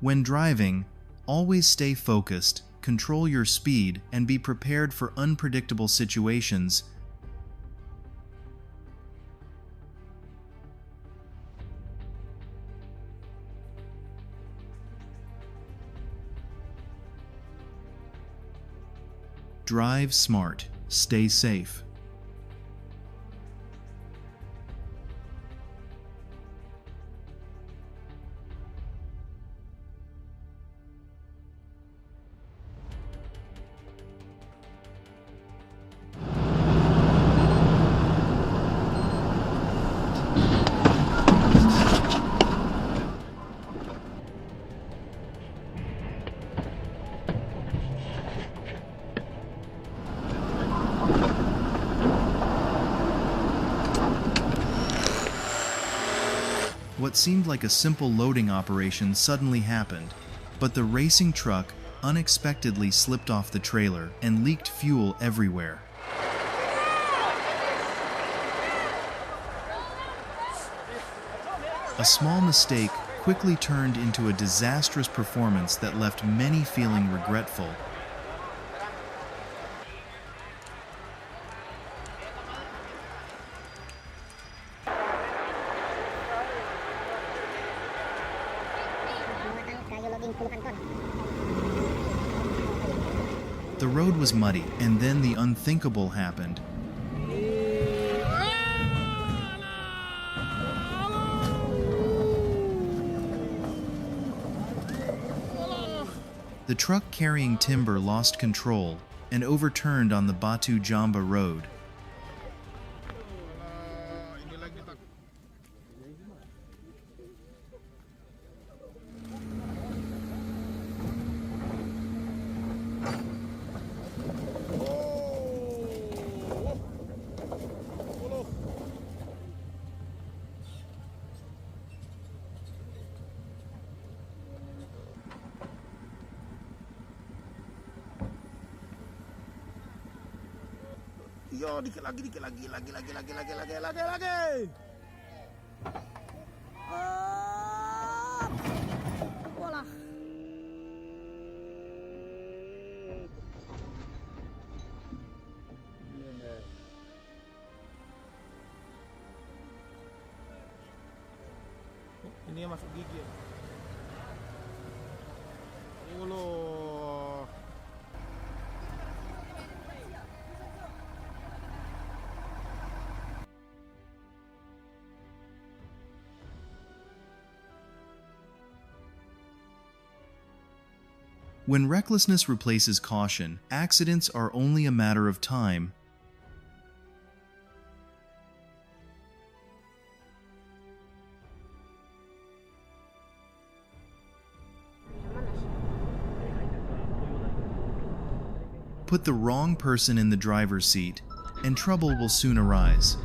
When driving, always stay focused, control your speed, and be prepared for unpredictable situations. Drive smart, stay safe. What seemed like a simple loading operation suddenly happened, but the racing truck unexpectedly slipped off the trailer and leaked fuel everywhere. A small mistake quickly turned into a disastrous performance that left many feeling regretful. The road was muddy, and then the unthinkable happened. The truck carrying timber lost control and overturned on the Batu Jamba road. Yo, dikit lagi. Bola. Ini yang masuk gigi. Allah. When recklessness replaces caution, accidents are only a matter of time. Put the wrong person in the driver's seat, and trouble will soon arise.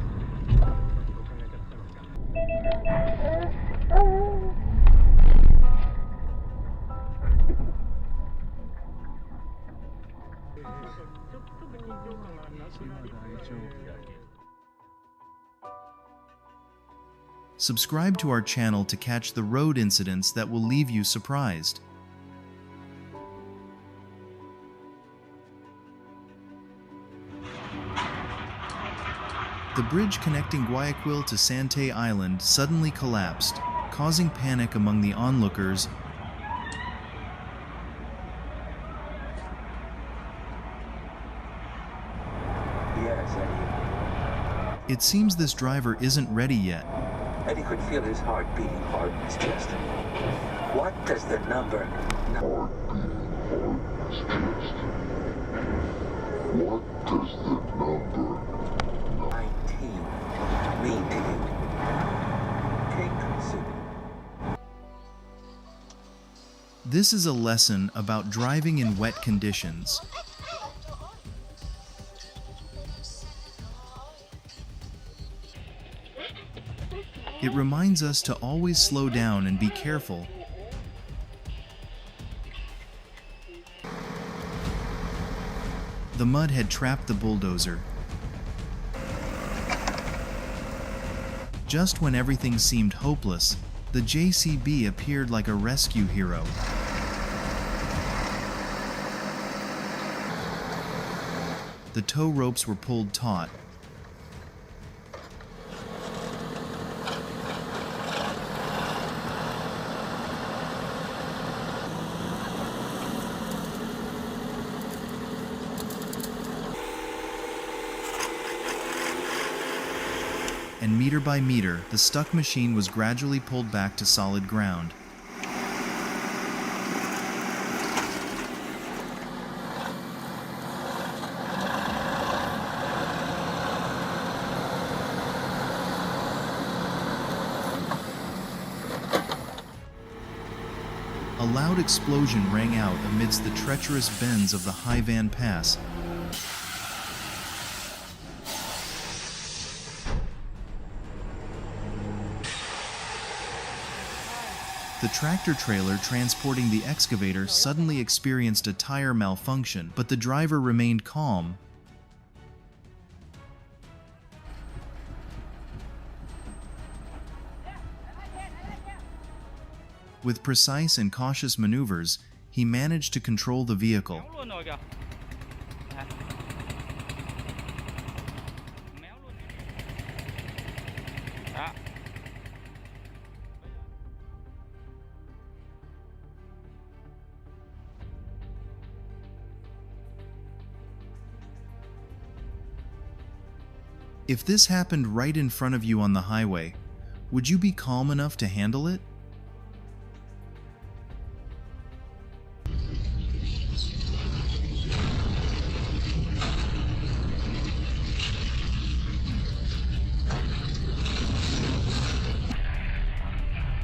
Subscribe to our channel to catch the road incidents that will leave you surprised. The bridge connecting Guayaquil to Sante Island suddenly collapsed, causing panic among the onlookers. It seems this driver isn't ready yet. Eddie could feel his heart beating hard in his chest. What does the number... What does the number 19 mean to you? Take consider. This is a lesson about driving in wet conditions. It reminds us to always slow down and be careful. The mud had trapped the bulldozer. Just when everything seemed hopeless, The JCB appeared like a rescue hero. The tow ropes were pulled taut. And meter by meter, the stuck machine was gradually pulled back to solid ground. A loud explosion rang out amidst the treacherous bends of the Haivan Pass. The tractor trailer transporting the excavator suddenly experienced a tire malfunction, but the driver remained calm. With precise and cautious maneuvers, he managed to control the vehicle. If this happened right in front of you on the highway, would you be calm enough to handle it?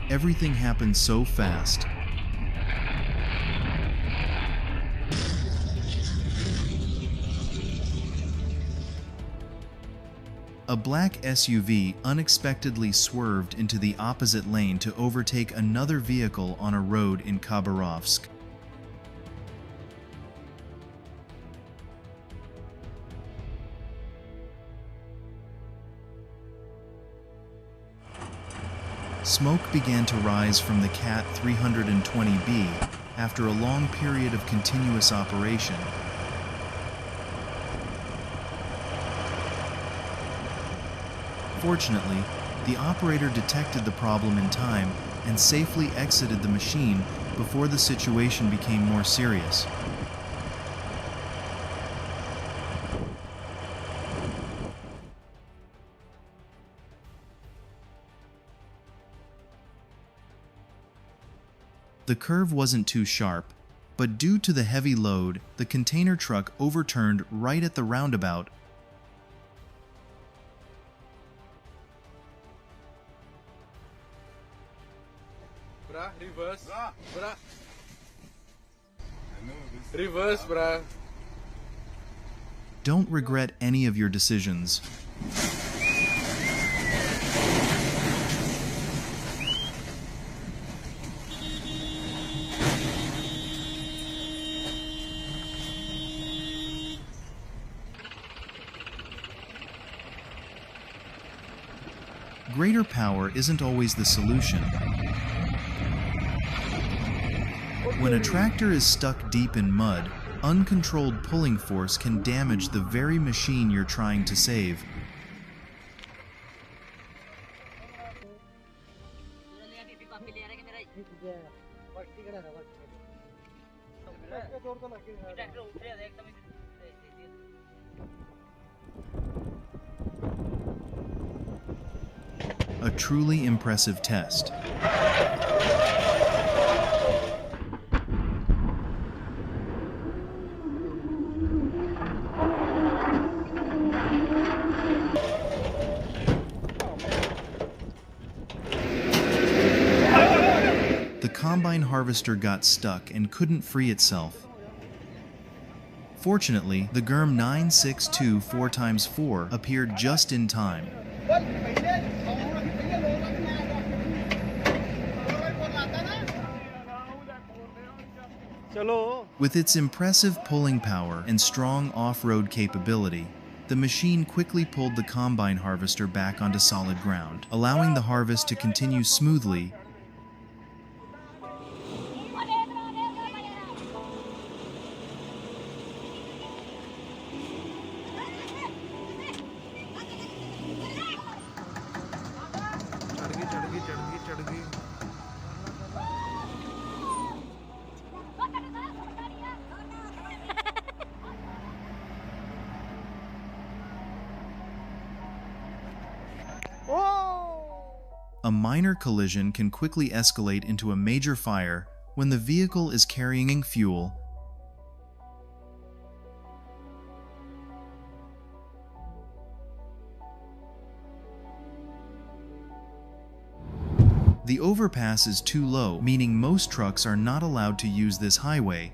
Everything happened so fast. A black SUV unexpectedly swerved into the opposite lane to overtake another vehicle on a road in Khabarovsk. Smoke began to rise from the Cat 320B after a long period of continuous operation. Fortunately, the operator detected the problem in time and safely exited the machine before the situation became more serious. The curve wasn't too sharp, but due to the heavy load, the container truck overturned right at the roundabout. Reverse, Reverse, bruh. Don't regret any of your decisions. Greater power isn't always the solution. When a tractor is stuck deep in mud, uncontrolled pulling force can damage the very machine you're trying to save. A truly impressive test. The combine harvester got stuck and couldn't free itself. Fortunately, the GERM 962 4x4 appeared just in time. With its impressive pulling power and strong off-road capability, the machine quickly pulled the combine harvester back onto solid ground, allowing the harvest to continue smoothly A minor collision can quickly escalate into a major fire when the vehicle is carrying fuel. The overpass is too low, meaning most trucks are not allowed to use this highway.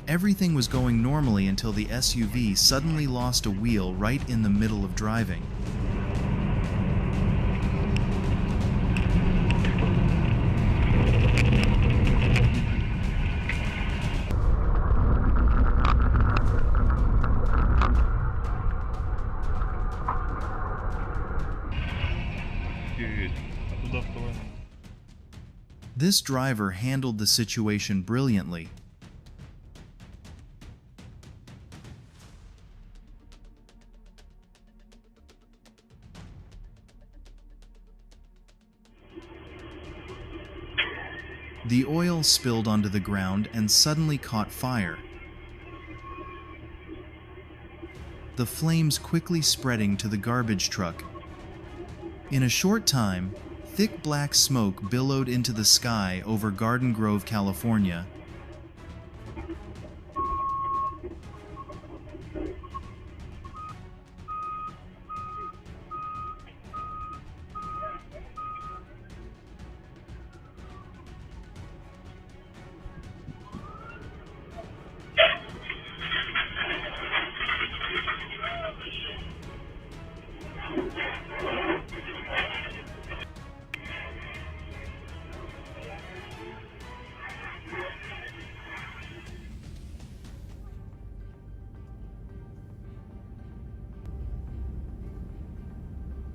Everything was going normally until the SUV suddenly lost a wheel right in the middle of driving. This driver handled the situation brilliantly. The oil spilled onto the ground and suddenly caught fire. The flames quickly spreading to the garbage truck. In a short time, thick black smoke billowed into the sky over Garden Grove, California.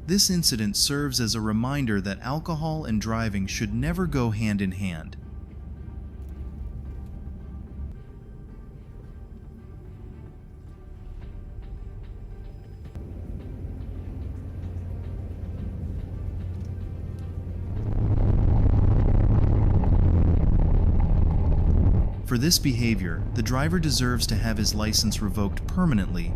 This incident serves as a reminder that alcohol and driving should never go hand in hand. For this behavior, the driver deserves to have his license revoked permanently.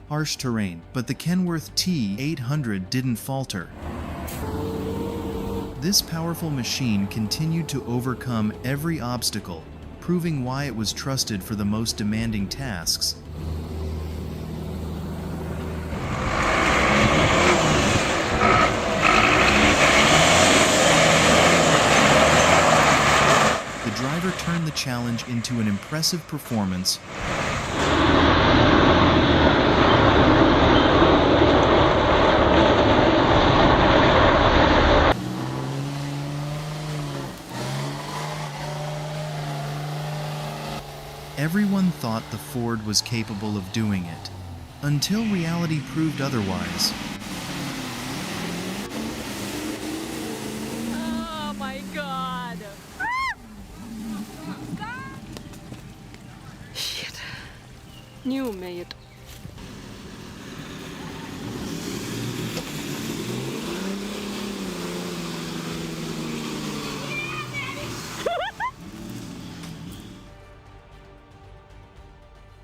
Harsh terrain, but the Kenworth T800 didn't falter. This powerful machine continued to overcome every obstacle, proving why it was trusted for the most demanding tasks. The driver turned the challenge into an impressive performance. Everyone thought the Ford was capable of doing it, until reality proved otherwise. Oh my god! Shit. New made.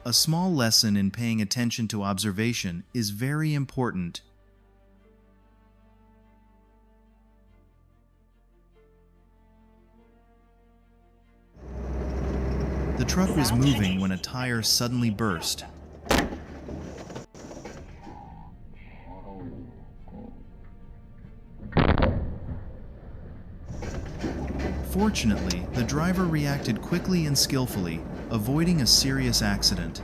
A small lesson in paying attention to observation is very important. The truck was moving when a tire suddenly burst. Fortunately, the driver reacted quickly and skillfully, avoiding a serious accident.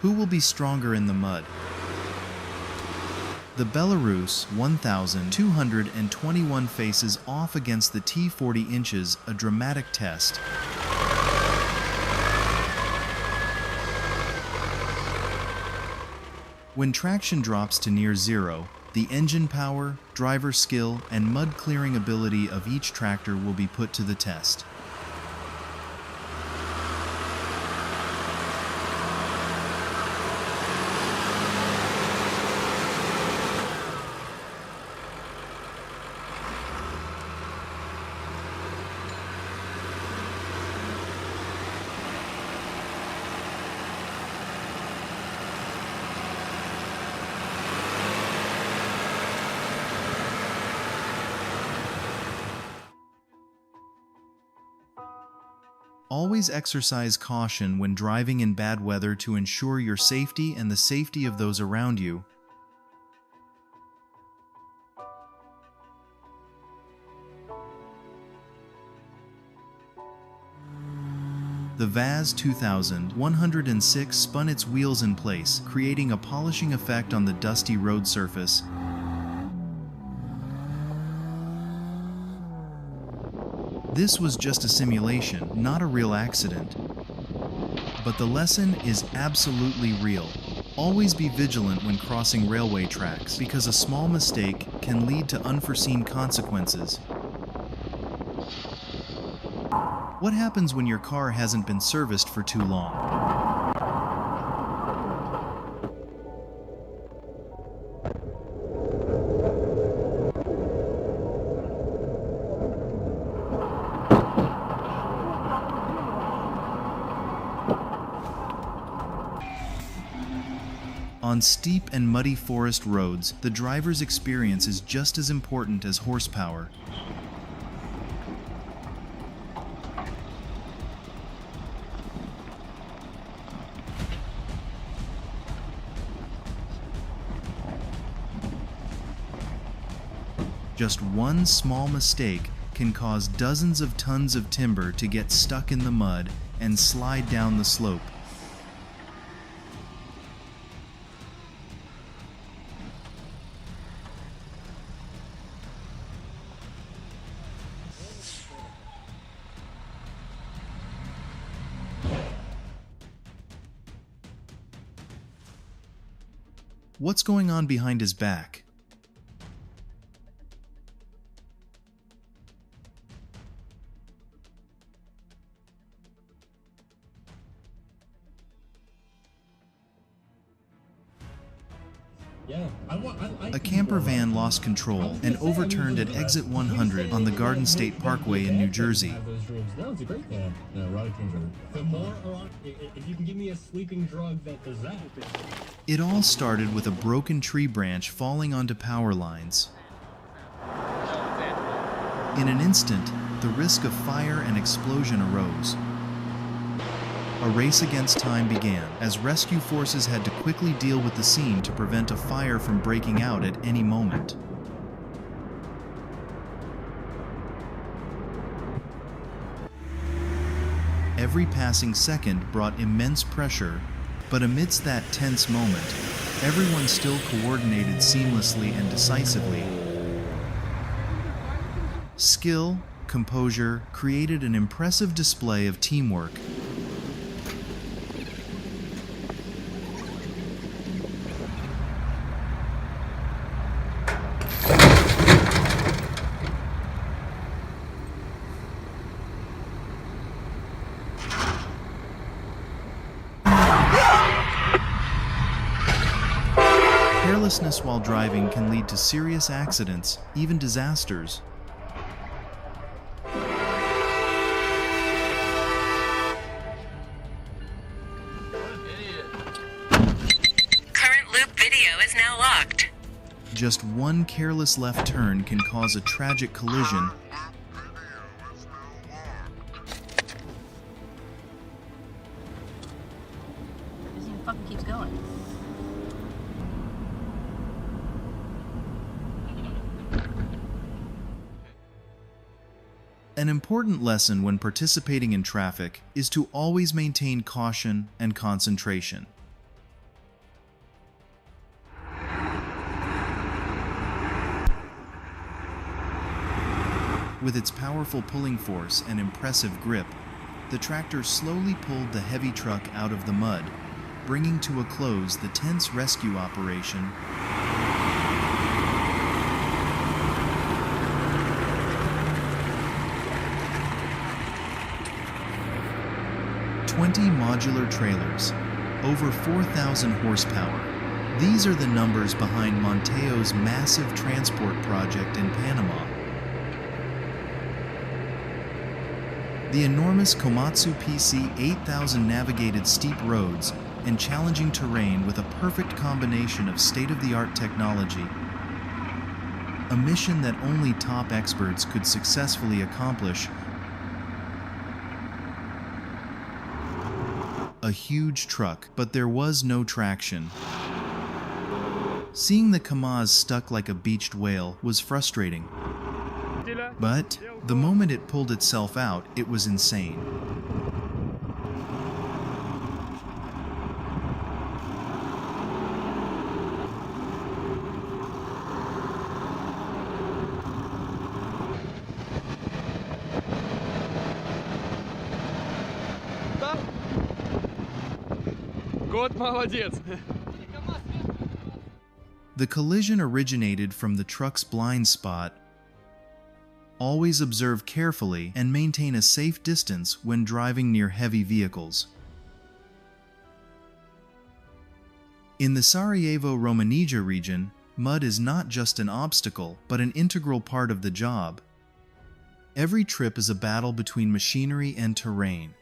Who will be stronger in the mud? The Belarus 1221 faces off against the T-40 inches, a dramatic test. When traction drops to near zero, the engine power, driver skill, and mud-clearing ability of each tractor will be put to the test. Always exercise caution when driving in bad weather to ensure your safety and the safety of those around you. The Vaz 2106 spun its wheels in place, creating a polishing effect on the dusty road surface. This was just a simulation, not a real accident. But the lesson is absolutely real. Always be vigilant when crossing railway tracks, because a small mistake can lead to unforeseen consequences. What happens when your car hasn't been serviced for too long? On steep and muddy forest roads, the driver's experience is just as important as horsepower. Just one small mistake can cause dozens of tons of timber to get stuck in the mud and slide down the slope. What's going on behind his back? A camper van lost control and overturned at exit 100 on the Garden State Parkway in New Jersey. No, it's a great plan. No, Raleigh Kings are the more, if you can give me a sleeping drug that does that. It all started with a broken tree branch falling onto power lines. In an instant, the risk of fire and explosion arose. A race against time began, as rescue forces had to quickly deal with the scene to prevent a fire from breaking out at any moment. Every passing second brought immense pressure, but amidst that tense moment, everyone still coordinated seamlessly and decisively. Skill, composure created an impressive display of teamwork. Carelessness while driving can lead to serious accidents, even disasters. Current loop video is now locked. Just one careless left turn can cause a tragic collision. This thing fucking keeps going. An important lesson when participating in traffic is to always maintain caution and concentration. With its powerful pulling force and impressive grip, the tractor slowly pulled the heavy truck out of the mud, bringing to a close the tense rescue operation. 20 modular trailers, over 4,000 horsepower. These are the numbers behind Monteo's massive transport project in Panama. The enormous Komatsu PC 8000 navigated steep roads and challenging terrain with a perfect combination of state-of-the-art technology, a mission that only top experts could successfully accomplish. A huge truck, but there was no traction. Seeing the Kamaz stuck like a beached whale was frustrating. But the moment it pulled itself out, it was insane. Кот молодец. The collision originated from the truck's blind spot. Always observe carefully and maintain a safe distance when driving near heavy vehicles. In the Sarajevo-Romanija region, mud is not just an obstacle, but an integral part of the job. Every trip is a battle between machinery and terrain.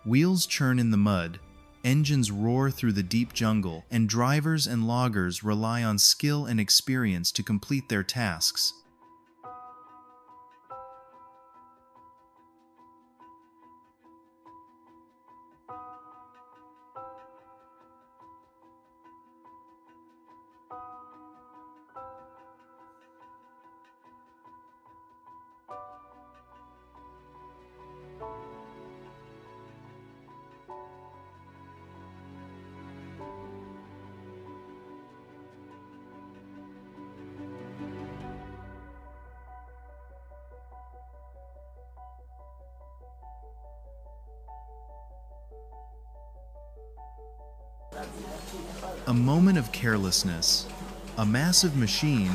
Wheels churn in the mud, engines roar through the deep jungle, and drivers and loggers rely on skill and experience to complete their tasks. A moment of carelessness, a massive machine.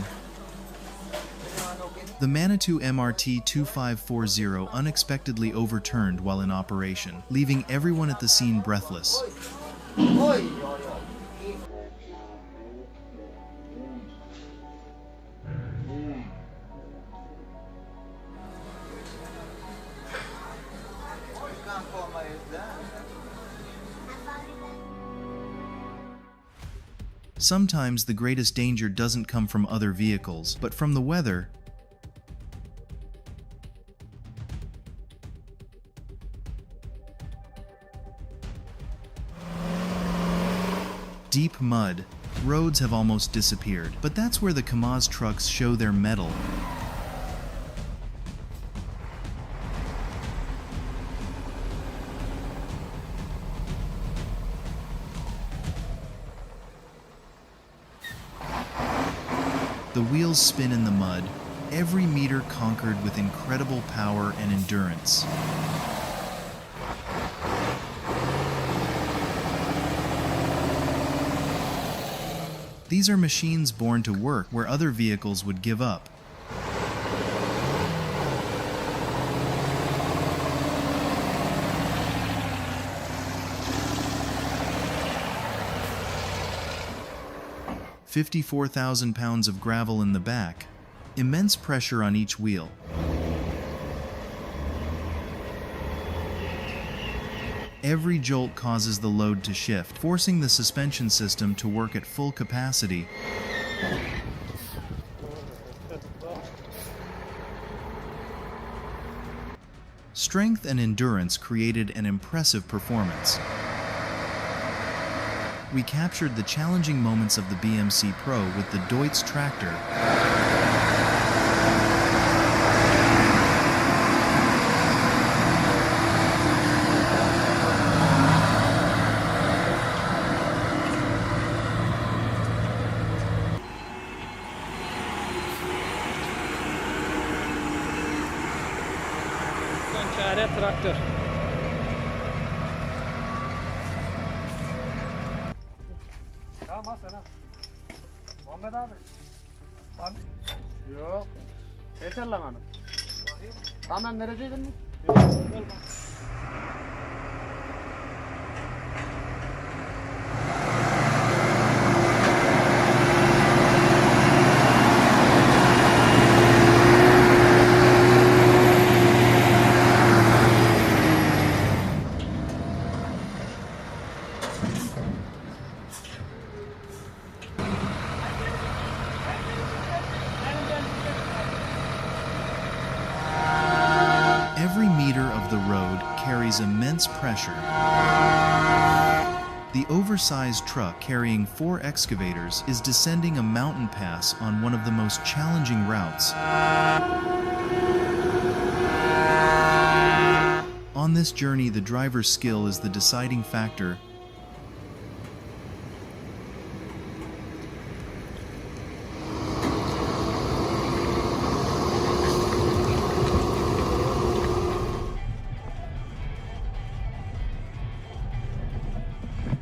The Manitou MRT 2540 unexpectedly overturned while in operation, leaving everyone at the scene breathless. Sometimes the greatest danger doesn't come from other vehicles, but from the weather. Deep mud. Roads have almost disappeared, but that's where the Kamaz trucks show their mettle. The wheels spin in the mud, every meter conquered with incredible power and endurance. These are machines born to work where other vehicles would give up. "54,000 pounds of gravel in the back, immense pressure on each wheel. Every jolt causes the load to shift, forcing the suspension system to work at full capacity. Strength and endurance created an impressive performance. We captured the challenging moments of the BMC Pro with the Deutz tractor. tane traktör. Tamam al sen al. Muhammed abi. Abi. Yok. Yeter lan hanım. Tamam nereceydin mi? Yok. Olmaz. Every meter of the road carries immense pressure. The oversized truck carrying 4 excavators is descending a mountain pass on one of the most challenging routes. On this journey, the driver's skill is the deciding factor.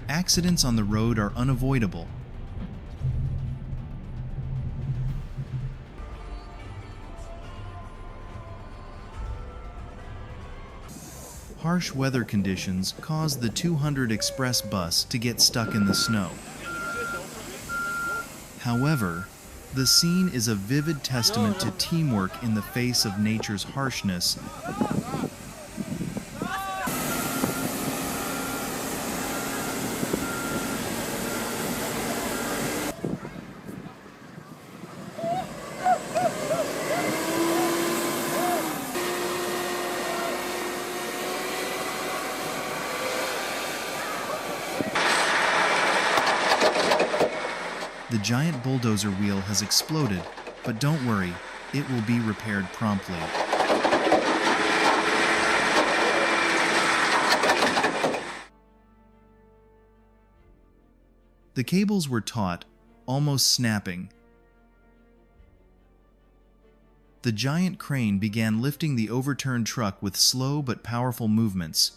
Accidents on the road are unavoidable. Harsh weather conditions caused the 200 express bus to get stuck in the snow. However, the scene is a vivid testament to teamwork in the face of nature's harshness. The giant bulldozer wheel has exploded, but don't worry, it will be repaired promptly. The cables were taut, almost snapping. The giant crane began lifting the overturned truck with slow but powerful movements.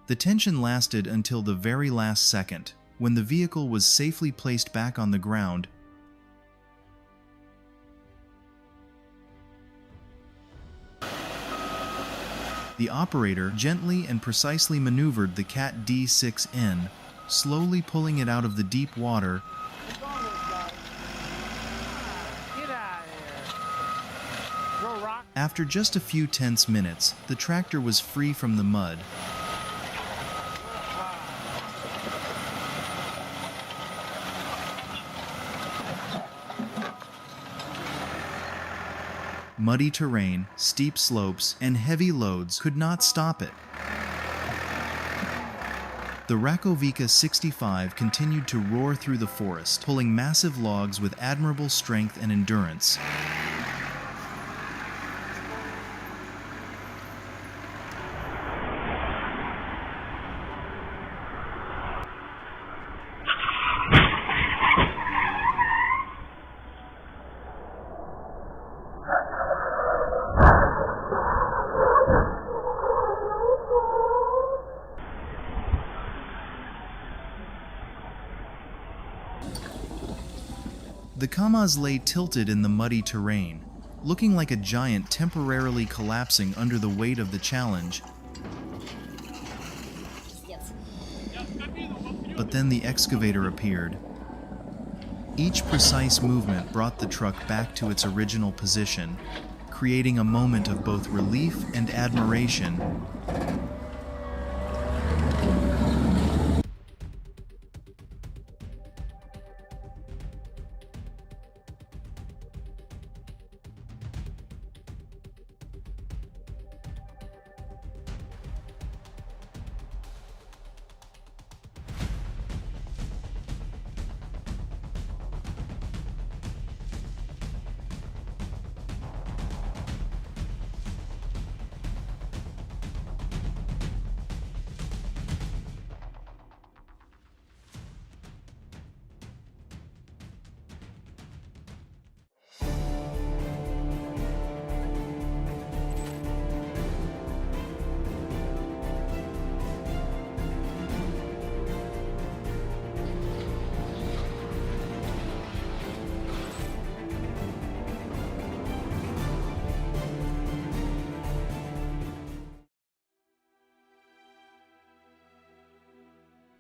The tension lasted until the very last second, when the vehicle was safely placed back on the ground. The operator gently and precisely maneuvered the Cat D6N, slowly pulling it out of the deep water. After just a few tense minutes, the tractor was free from the mud. Muddy terrain, steep slopes, and heavy loads could not stop it. The Rakovica 65 continued to roar through the forest, pulling massive logs with admirable strength and endurance. The Kamaz lay tilted in the muddy terrain, looking like a giant temporarily collapsing under the weight of the challenge. But then the excavator appeared. Each precise movement brought the truck back to its original position, creating a moment of both relief and admiration.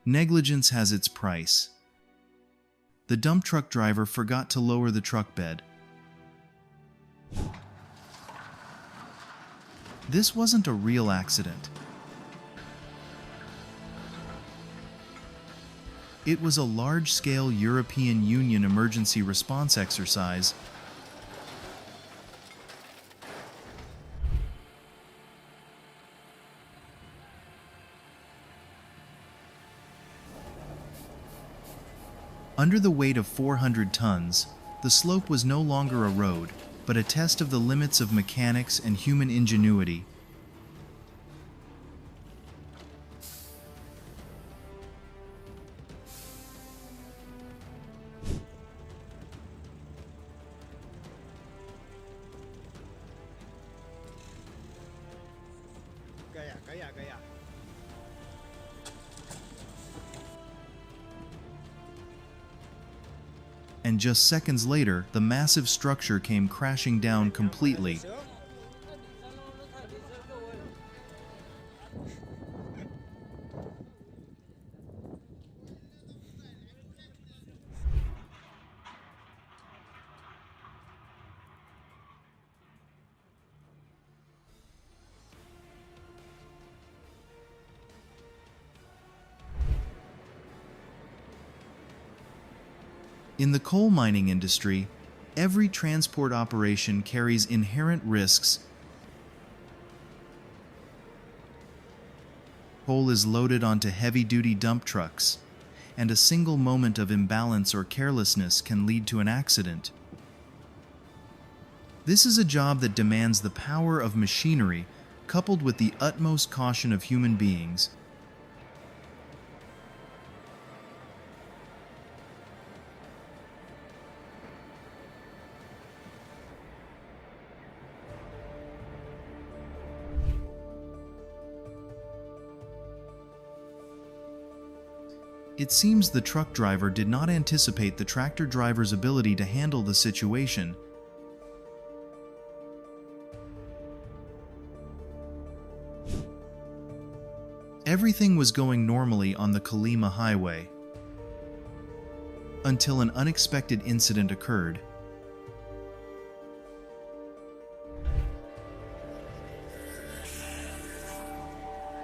Negligence has its price. The dump truck driver forgot to lower the truck bed. This wasn't a real accident. It was a large-scale European Union emergency response exercise. Under the weight of 400 tons, the slope was no longer a road, but a test of the limits of mechanics and human ingenuity. And just seconds later, the massive structure came crashing down completely. In the coal mining industry, every transport operation carries inherent risks. Coal is loaded onto heavy-duty dump trucks, and a single moment of imbalance or carelessness can lead to an accident. This is a job that demands the power of machinery coupled with the utmost caution of human beings. It seems the truck driver did not anticipate the tractor driver's ability to handle the situation. Everything was going normally on the Kolyma highway until an unexpected incident occurred.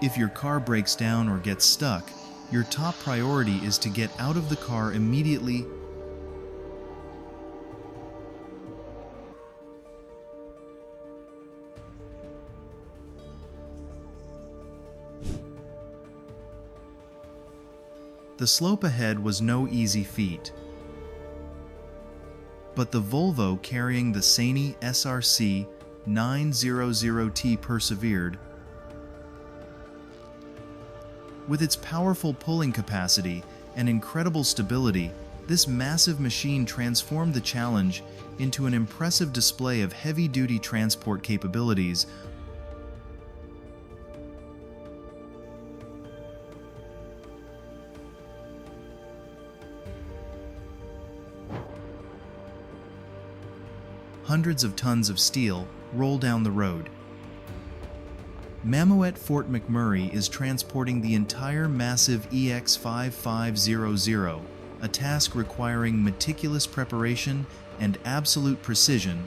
If your car breaks down or gets stuck, your top priority is to get out of the car immediately. The slope ahead was no easy feat, but the Volvo carrying the Sany SRC 900T persevered. With its powerful pulling capacity and incredible stability, this massive machine transformed the challenge into an impressive display of heavy-duty transport capabilities. Hundreds of tons of steel roll down the road. Mammoet Fort McMurray is transporting the entire massive EX5500, a task requiring meticulous preparation and absolute precision.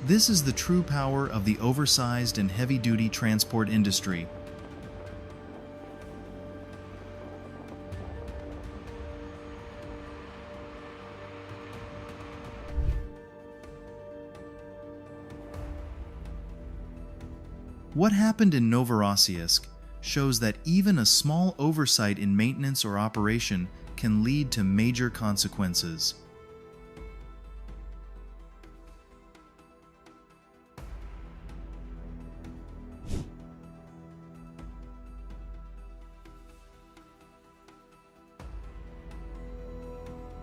This is the true power of the oversized and heavy-duty transport industry. What happened in Novorossiysk shows that even a small oversight in maintenance or operation can lead to major consequences.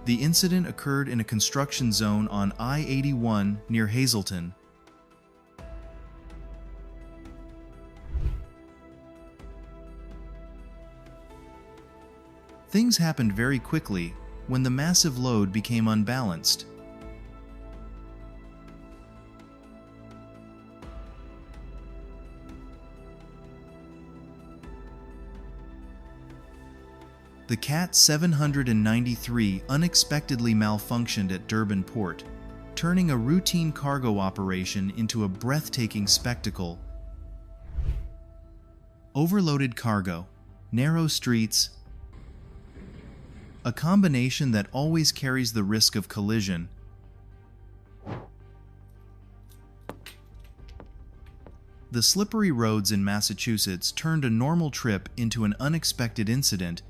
The incident occurred in a construction zone on I-81 near Hazleton. Things happened very quickly when the massive load became unbalanced. The Cat 793 unexpectedly malfunctioned at Durban Port, turning a routine cargo operation into a breathtaking spectacle. Overloaded cargo, narrow streets, a combination that always carries the risk of collision. The slippery roads in Massachusetts turned a normal trip into an unexpected incident.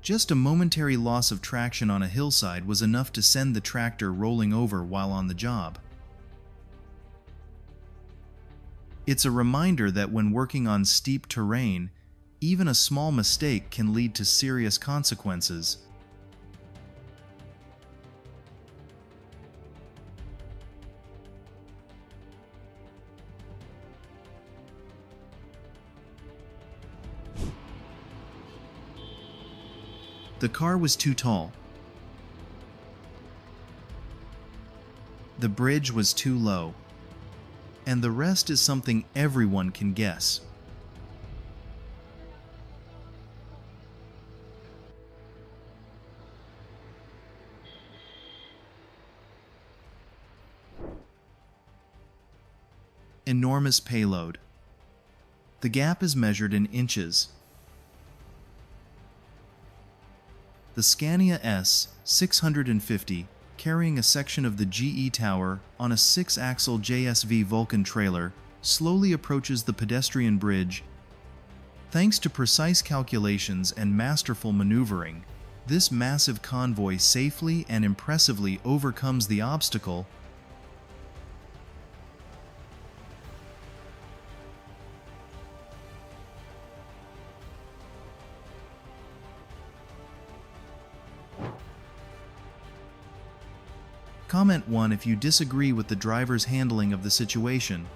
Just a momentary loss of traction on a hillside was enough to send the tractor rolling over while on the job. It's a reminder that when working on steep terrain, even a small mistake can lead to serious consequences. The car was too tall. The bridge was too low. And the rest is something everyone can guess. Enormous payload. The gap is measured in inches. The Scania S650, carrying a section of the GE Tower on a 6-axle JSV Vulcan trailer, slowly approaches the pedestrian bridge. Thanks to precise calculations and masterful maneuvering, this massive convoy safely and impressively overcomes the obstacle. Comment 1 if you disagree with the driver's handling of the situation.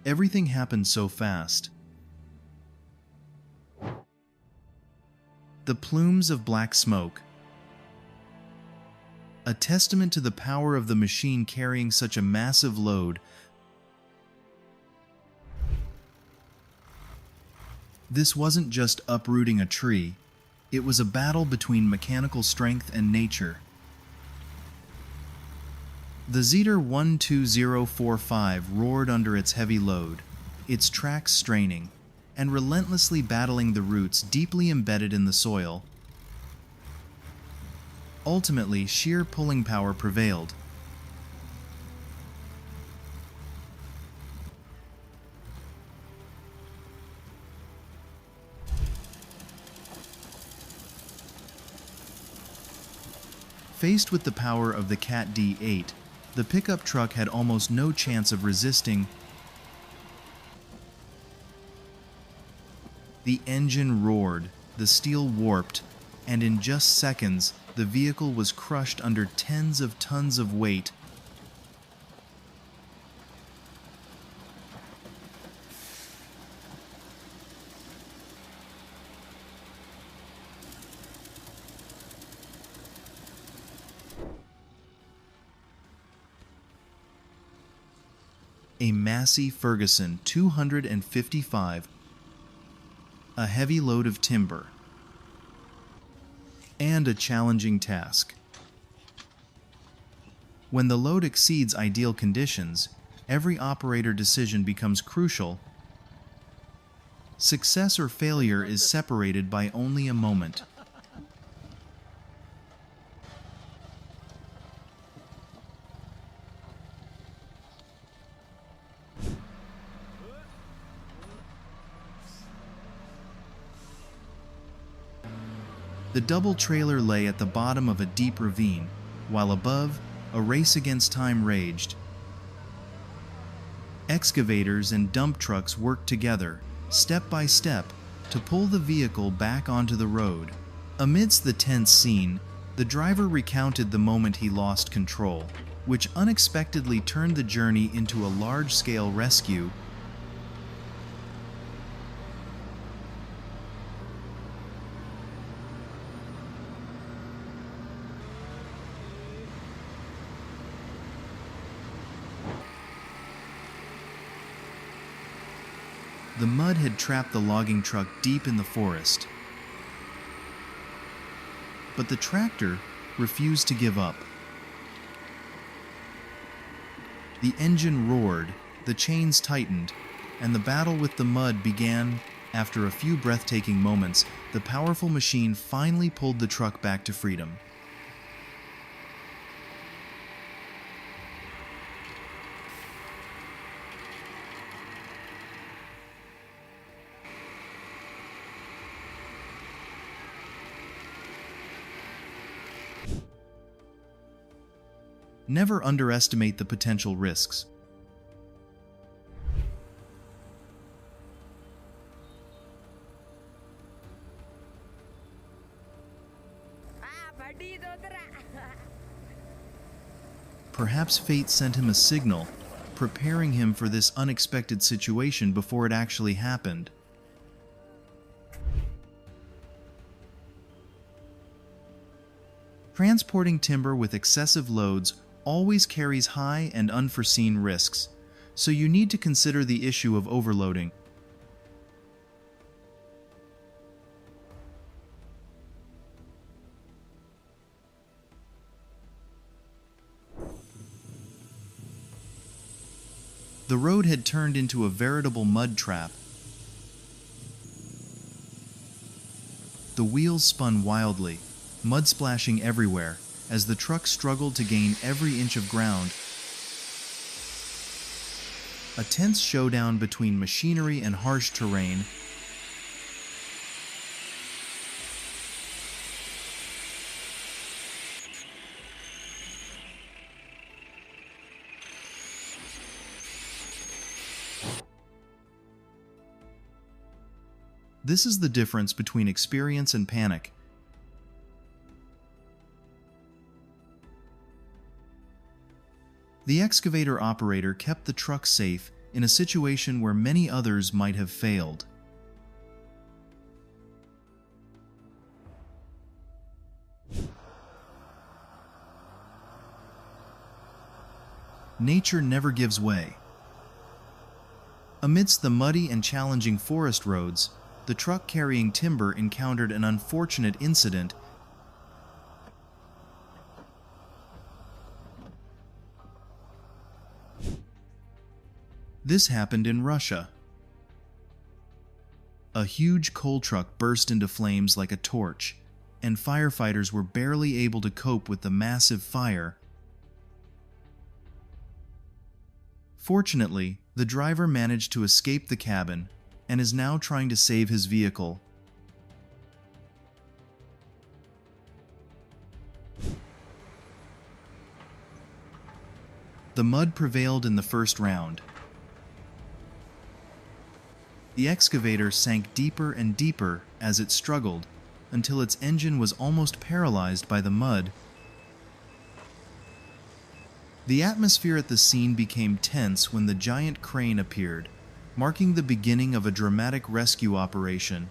Everything happened so fast. The plumes of black smoke. A testament to the power of the machine carrying such a massive load. This wasn't just uprooting a tree, it was a battle between mechanical strength and nature. The Zetor 12045 roared under its heavy load, its tracks straining, and relentlessly battling the roots deeply embedded in the soil. Ultimately, sheer pulling power prevailed. Faced with the power of the Cat D8, the pickup truck had almost no chance of resisting. The engine roared, the steel warped, and in just seconds, the vehicle was crushed under tens of tons of weight. A Massey Ferguson 255, a heavy load of timber, and a challenging task. When the load exceeds ideal conditions, every operator decision becomes crucial. Success or failure is separated by only a moment. The double trailer lay at the bottom of a deep ravine, while above, a race against time raged. Excavators and dump trucks worked together, step by step, to pull the vehicle back onto the road. Amidst the tense scene, the driver recounted the moment he lost control, which unexpectedly turned the journey into a large-scale rescue. The mud had trapped the logging truck deep in the forest. But the tractor refused to give up. The engine roared, the chains tightened, and the battle with the mud began. After a few breathtaking moments, the powerful machine finally pulled the truck back to freedom. Never underestimate the potential risks. Perhaps fate sent him a signal, preparing him for this unexpected situation before it actually happened. Transporting timber with excessive loads always carries high and unforeseen risks, so you need to consider the issue of overloading. The road had turned into a veritable mud trap. The wheels spun wildly, mud splashing everywhere, as the truck struggled to gain every inch of ground. A tense showdown between machinery and harsh terrain. This is the difference between experience and panic. The excavator operator kept the truck safe in a situation where many others might have failed. Nature never gives way. Amidst the muddy and challenging forest roads, the truck carrying timber encountered an unfortunate incident. This happened in Russia. A huge coal truck burst into flames like a torch, and firefighters were barely able to cope with the massive fire. Fortunately, the driver managed to escape the cabin and is now trying to save his vehicle. The mud prevailed in the first round. The excavator sank deeper and deeper as it struggled, until its engine was almost paralyzed by the mud. The atmosphere at the scene became tense when the giant crane appeared, marking the beginning of a dramatic rescue operation.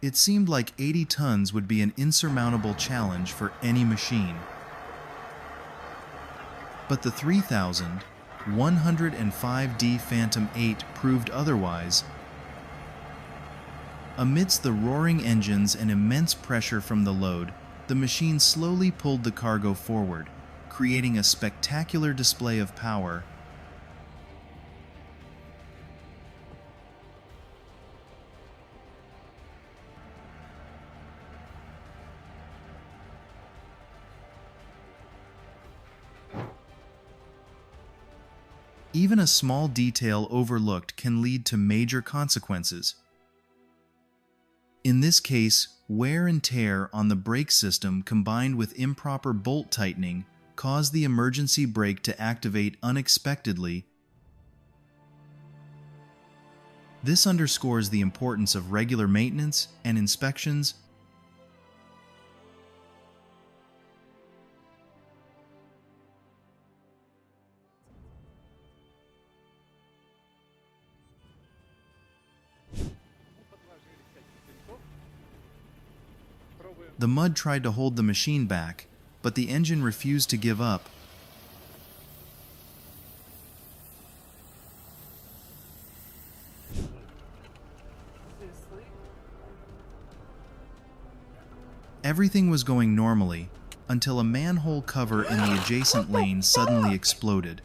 It seemed like 80 tons would be an insurmountable challenge for any machine. But the 3,105D Phantom 8 proved otherwise. Amidst the roaring engines and immense pressure from the load, the machine slowly pulled the cargo forward, creating a spectacular display of power. Even a small detail overlooked can lead to major consequences. In this case, wear and tear on the brake system combined with improper bolt tightening caused the emergency brake to activate unexpectedly. This underscores the importance of regular maintenance and inspections. The mud tried to hold the machine back, but the engine refused to give up. Everything was going normally until a manhole cover in the adjacent lane suddenly exploded.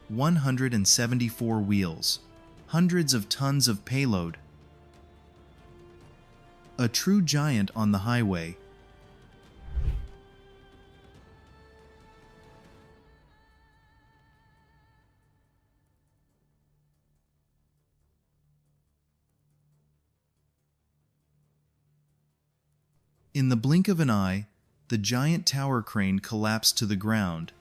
"174 wheels, hundreds of tons of payload. A true giant on the highway." In the blink of an eye, the giant tower crane collapsed to the ground.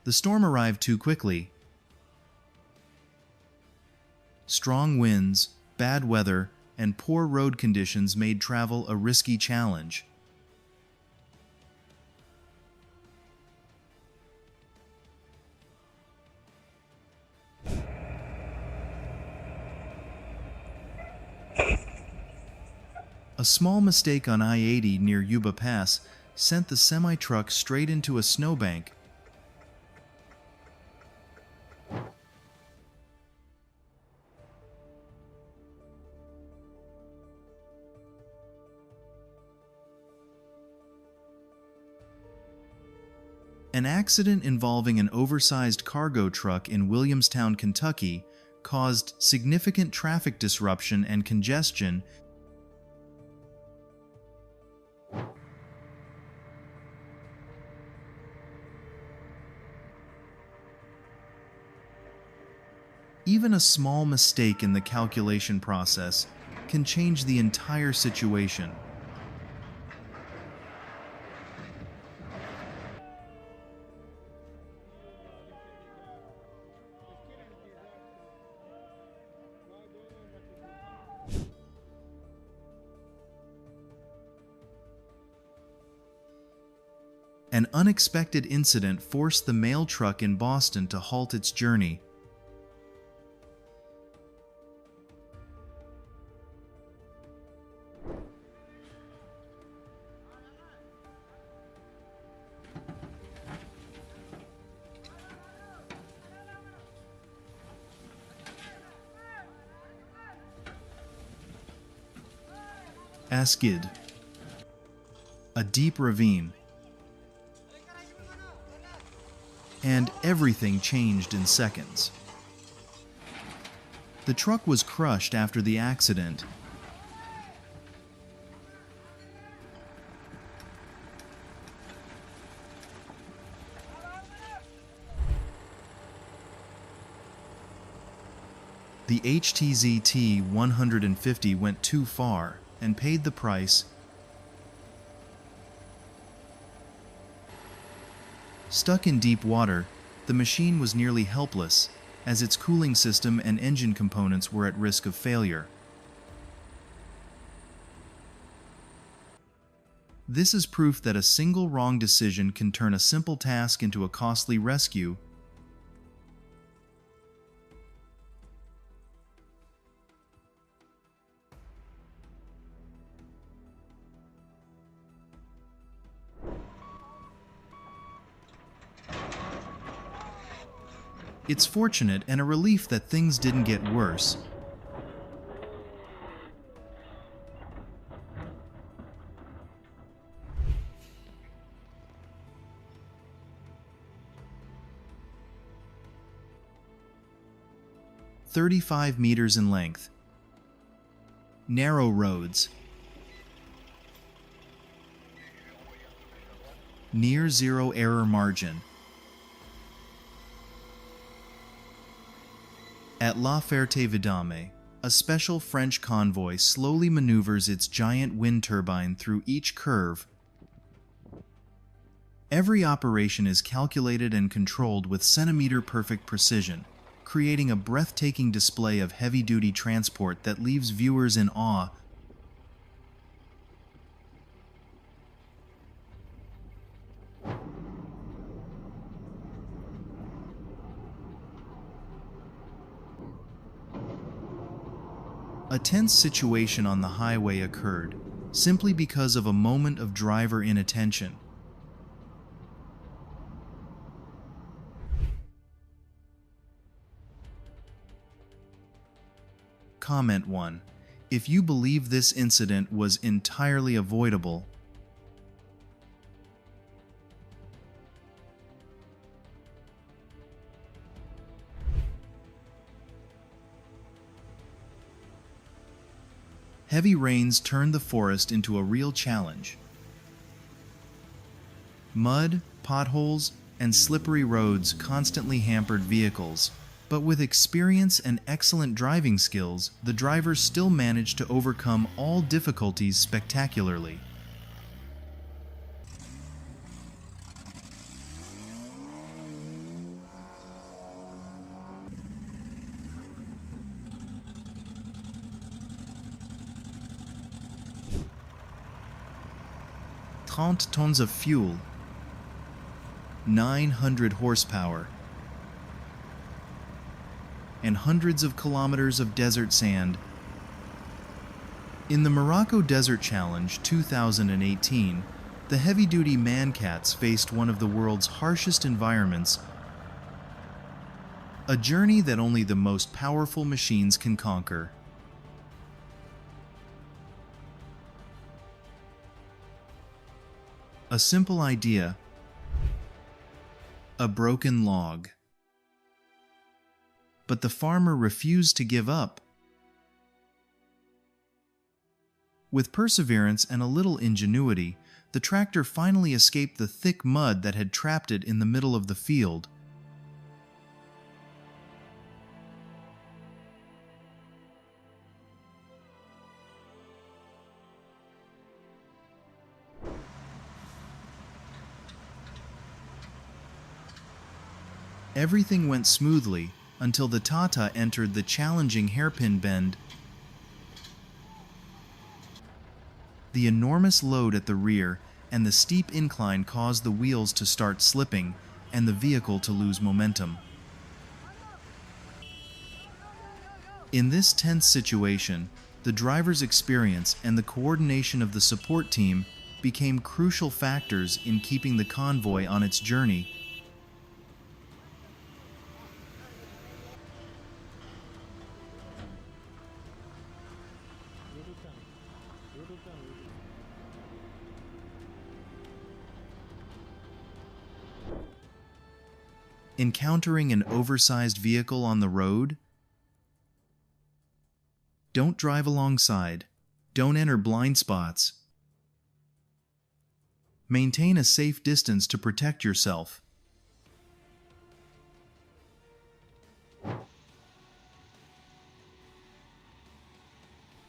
The storm arrived too quickly. Strong winds, bad weather, and poor road conditions made travel a risky challenge. A small mistake on I-80 near Yuba Pass sent the semi-truck straight into a snowbank. An accident involving an oversized cargo truck in Williamstown, Kentucky, caused significant traffic disruption and congestion. Even a small mistake in the calculation process can change the entire situation. An unexpected incident forced the mail truck in Boston to halt its journey. Askid, a deep ravine, and everything changed in seconds. The truck was crushed after the accident. The HTZ T150 went too far and paid the price. Stuck in deep water, the machine was nearly helpless, as its cooling system and engine components were at risk of failure. This is proof that a single wrong decision can turn a simple task into a costly rescue. It's fortunate and a relief that things didn't get worse. "35 meters in length. Narrow roads. Near zero error margin. At La Ferté-Vidame, a special French convoy slowly maneuvers its giant wind turbine through each curve. Every operation is calculated and controlled with centimeter-perfect precision, creating a breathtaking display of heavy-duty transport that leaves viewers in awe. A tense situation on the highway occurred, simply because of a moment of driver inattention. Comment 1. If you believe this incident was entirely avoidable, heavy rains turned the forest into a real challenge. Mud, potholes, and slippery roads constantly hampered vehicles, but with experience and excellent driving skills, the drivers still managed to overcome all difficulties spectacularly. Tons of fuel, 900 horsepower, and hundreds of kilometers of desert sand. In the Morocco Desert Challenge 2018, the heavy-duty Mancats faced one of the world's harshest environments, a journey that only the most powerful machines can conquer. A simple idea, a broken log. But the farmer refused to give up. With perseverance and a little ingenuity, the tractor finally escaped the thick mud that had trapped it in the middle of the field. Everything went smoothly until the Tata entered the challenging hairpin bend. The enormous load at the rear and the steep incline caused the wheels to start slipping and the vehicle to lose momentum. In this tense situation, the driver's experience and the coordination of the support team became crucial factors in keeping the convoy on its journey. Encountering an oversized vehicle on the road? Don't drive alongside. Don't enter blind spots. Maintain a safe distance to protect yourself.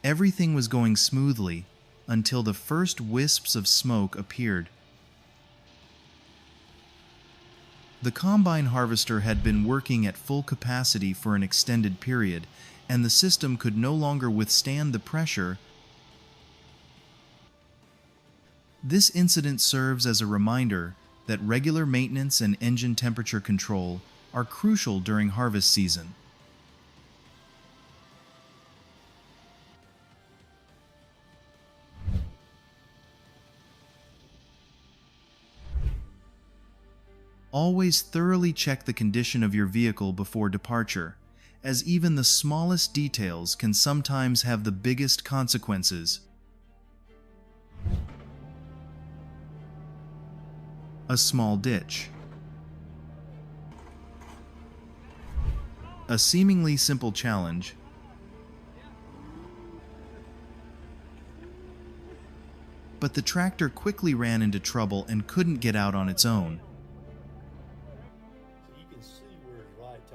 Everything was going smoothly until the first wisps of smoke appeared. The combine harvester had been working at full capacity for an extended period, and the system could no longer withstand the pressure. This incident serves as a reminder that regular maintenance and engine temperature control are crucial during harvest season. Always thoroughly check the condition of your vehicle before departure, as even the smallest details can sometimes have the biggest consequences. A small ditch. A seemingly simple challenge. But the tractor quickly ran into trouble and couldn't get out on its own.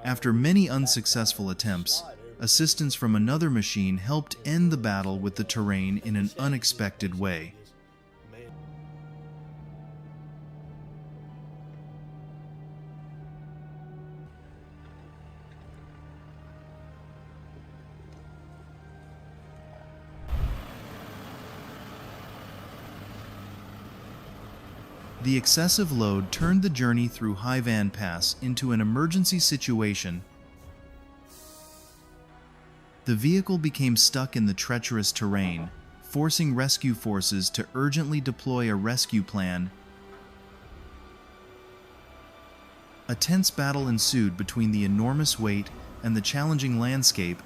After many unsuccessful attempts, assistance from another machine helped end the battle with the terrain in an unexpected way. The excessive load turned the journey through Haivan Pass into an emergency situation. The vehicle became stuck in the treacherous terrain, forcing rescue forces to urgently deploy a rescue plan. A tense battle ensued between the enormous weight and the challenging landscape.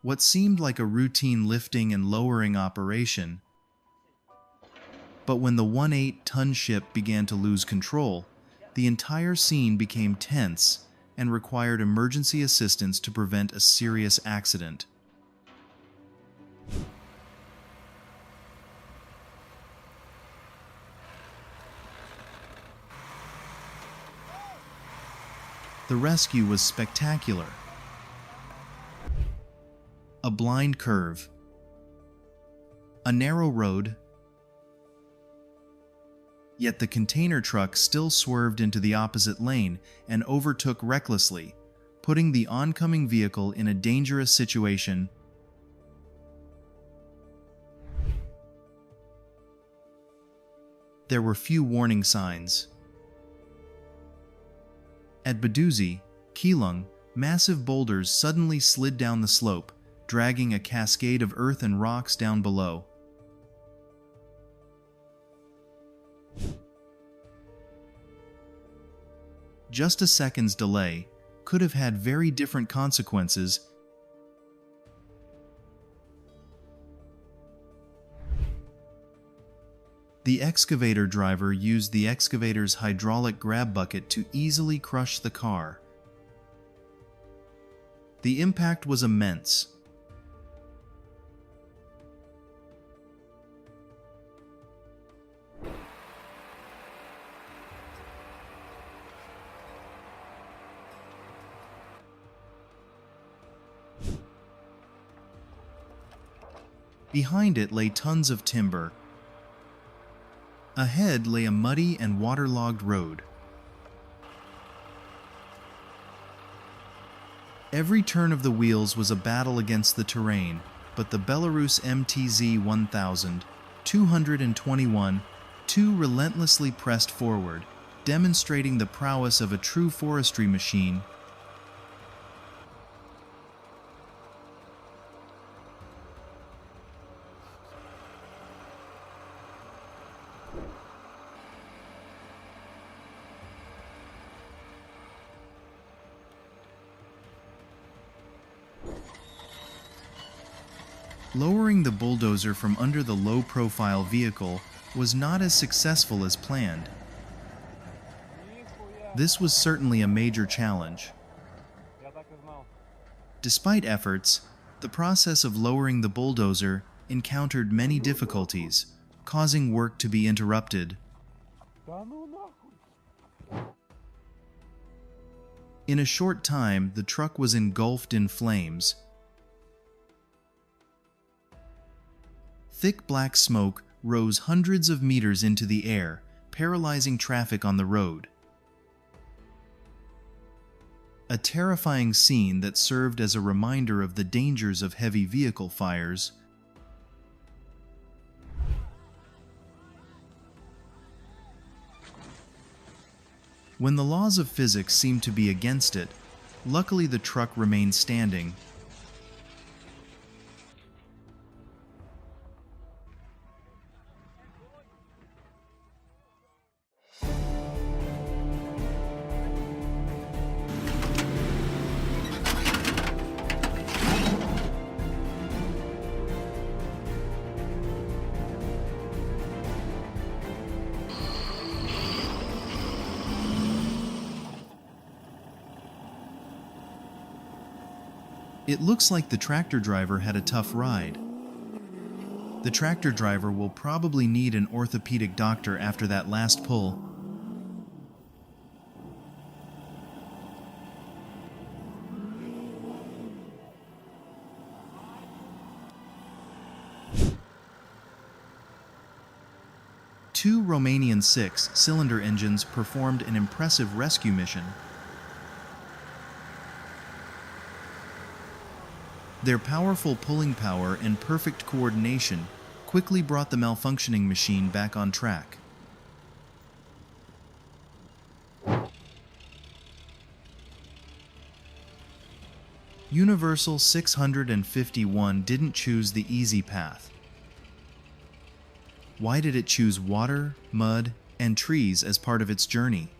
What seemed like a routine lifting and lowering operation. But when the 18-ton ship began to lose control, the entire scene became tense and required emergency assistance to prevent a serious accident. The rescue was spectacular. A blind curve, a narrow road, yet the container truck still swerved into the opposite lane and overtook recklessly, putting the oncoming vehicle in a dangerous situation. There were few warning signs. At Baduzi, Keelung, massive boulders suddenly slid down the slope, dragging a cascade of earth and rocks down below. Just a second's delay could have had very different consequences. The excavator driver used the excavator's hydraulic grab bucket to easily crush the car. The impact was immense. Behind it lay tons of timber. Ahead lay a muddy and waterlogged road. Every turn of the wheels was a battle against the terrain, but the Belarus MTZ 1221 relentlessly pressed forward, demonstrating the prowess of a true forestry machine. Lowering the bulldozer from under the low-profile vehicle was not as successful as planned. This was certainly a major challenge. Despite efforts, the process of lowering the bulldozer encountered many difficulties, causing work to be interrupted. In a short time, the truck was engulfed in flames. Thick black smoke rose hundreds of meters into the air, paralyzing traffic on the road. A terrifying scene that served as a reminder of the dangers of heavy vehicle fires. When the laws of physics seemed to be against it, luckily the truck remained standing. It looks like the tractor driver had a tough ride. The tractor driver will probably need an orthopedic doctor after that last pull. Two Romanian 6-cylinder engines performed an impressive rescue mission. Their powerful pulling power and perfect coordination quickly brought the malfunctioning machine back on track. Universal 651 didn't choose the easy path. Why did it choose water, mud, and trees as part of its journey?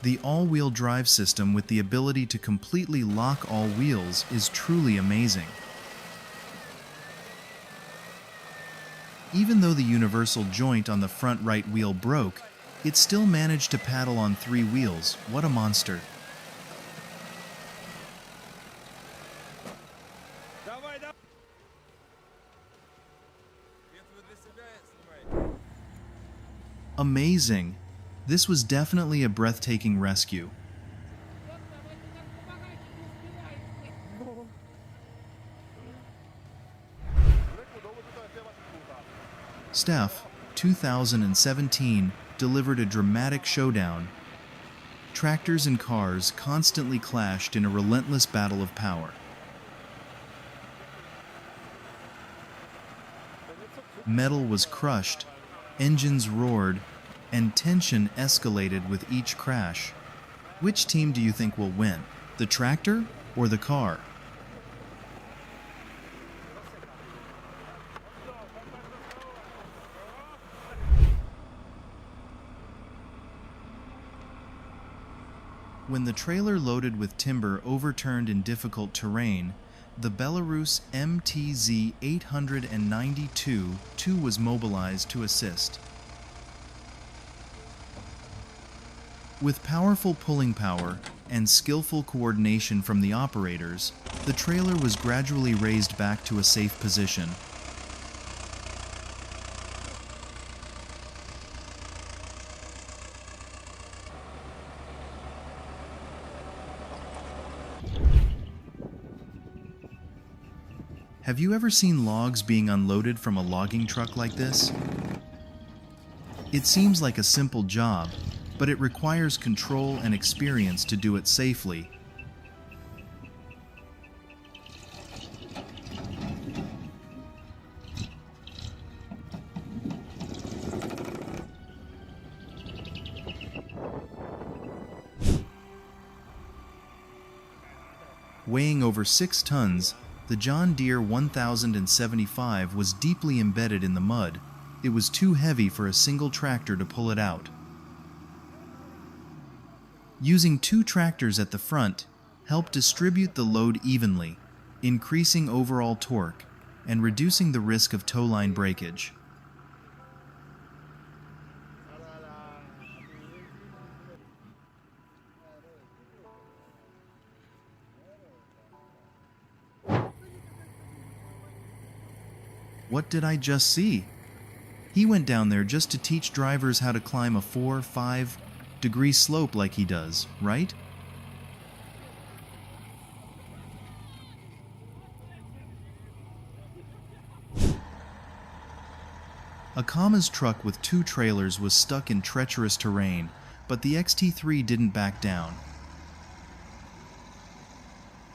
The all-wheel drive system with the ability to completely lock all wheels is truly amazing. Even though the universal joint on the front right wheel broke, it still managed to paddle on 3 wheels. What a monster. Amazing! This was definitely a breathtaking rescue. Steph, 2017, delivered a dramatic showdown. Tractors and cars constantly clashed in a relentless battle of power. Metal was crushed, engines roared, and tension escalated with each crash. Which team do you think will win? The tractor or the car? When the trailer loaded with timber overturned in difficult terrain, the Belarus MTZ 892-2 was mobilized to assist. With powerful pulling power and skillful coordination from the operators, the trailer was gradually raised back to a safe position. Have you ever seen logs being unloaded from a logging truck like this? It seems like a simple job, but it requires control and experience to do it safely. Weighing over 6 tons, the John Deere 1075 was deeply embedded in the mud. It was too heavy for a single tractor to pull it out. Using 2 tractors at the front helped distribute the load evenly, increasing overall torque and reducing the risk of tow line breakage. What did I just see? He went down there just to teach drivers how to climb a 4-5 degree slope like he does, right? A Kama's truck with 2 trailers was stuck in treacherous terrain, but the XT3 didn't back down.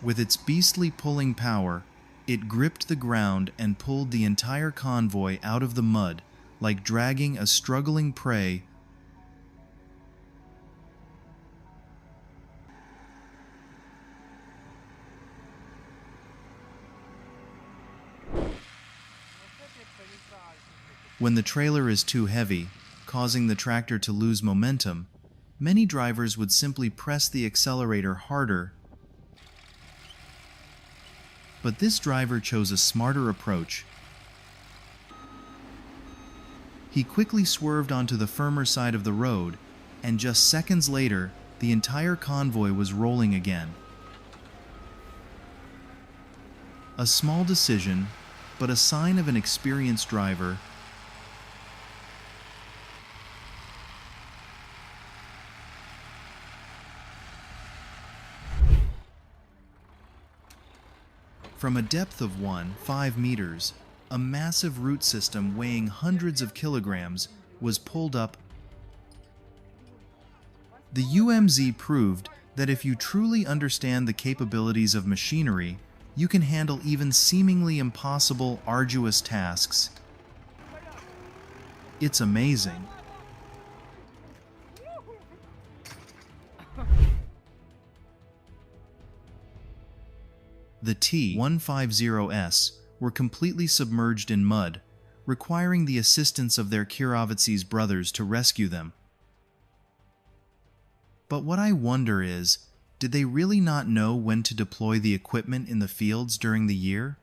With its beastly pulling power, it gripped the ground and pulled the entire convoy out of the mud, like dragging a struggling prey. When the trailer is too heavy, causing the tractor to lose momentum, many drivers would simply press the accelerator harder. But this driver chose a smarter approach. He quickly swerved onto the firmer side of the road, and just seconds later, the entire convoy was rolling again. A small decision, but a sign of an experienced driver. From a depth of 5 meters, a massive root system weighing hundreds of kilograms was pulled up. The UMZ proved that if you truly understand the capabilities of machinery, you can handle even seemingly impossible, arduous tasks. It's amazing. The T-150S were completely submerged in mud, requiring the assistance of their Kirovitsy's brothers to rescue them. But what I wonder is, did they really not know when to deploy the equipment in the fields during the year?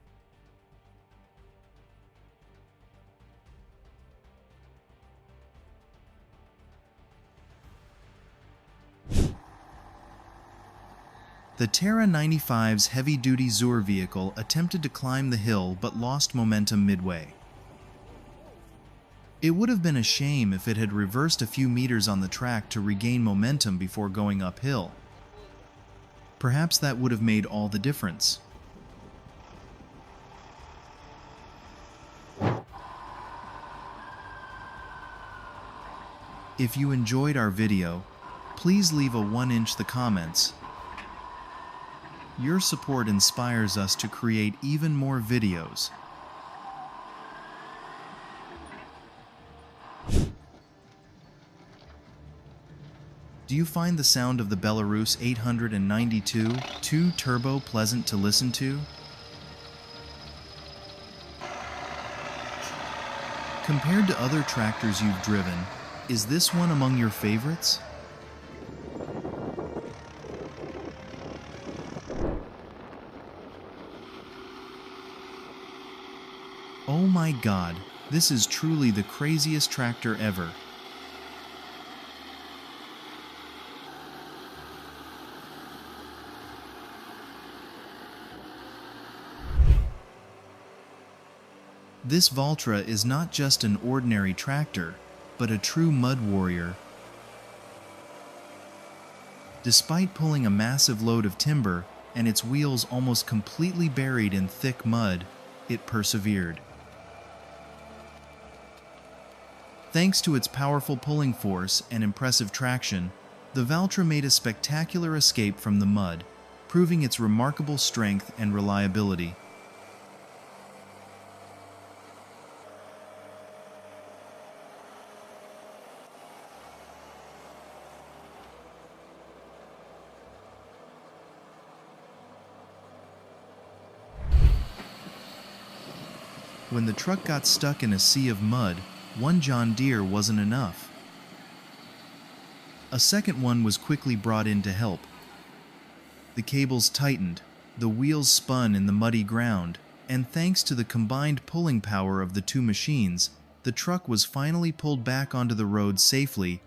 The Terra 95's heavy-duty Zur vehicle attempted to climb the hill but lost momentum midway. It would have been a shame if it had reversed a few meters on the track to regain momentum before going uphill. Perhaps that would have made all the difference. If you enjoyed our video, please leave a 1-inch in the comments. Your support inspires us to create even more videos. Do you find the sound of the Belarus 892 2-turbo pleasant to listen to? Compared to other tractors you've driven, is this one among your favorites? Oh my God, this is truly the craziest tractor ever. This Valtra is not just an ordinary tractor, but a true mud warrior. Despite pulling a massive load of timber and its wheels almost completely buried in thick mud, it persevered. Thanks to its powerful pulling force and impressive traction, the Valtra made a spectacular escape from the mud, proving its remarkable strength and reliability. When the truck got stuck in a sea of mud, one John Deere wasn't enough. A second one was quickly brought in to help. The cables tightened, the wheels spun in the muddy ground, and thanks to the combined pulling power of the two machines, the truck was finally pulled back onto the road safely.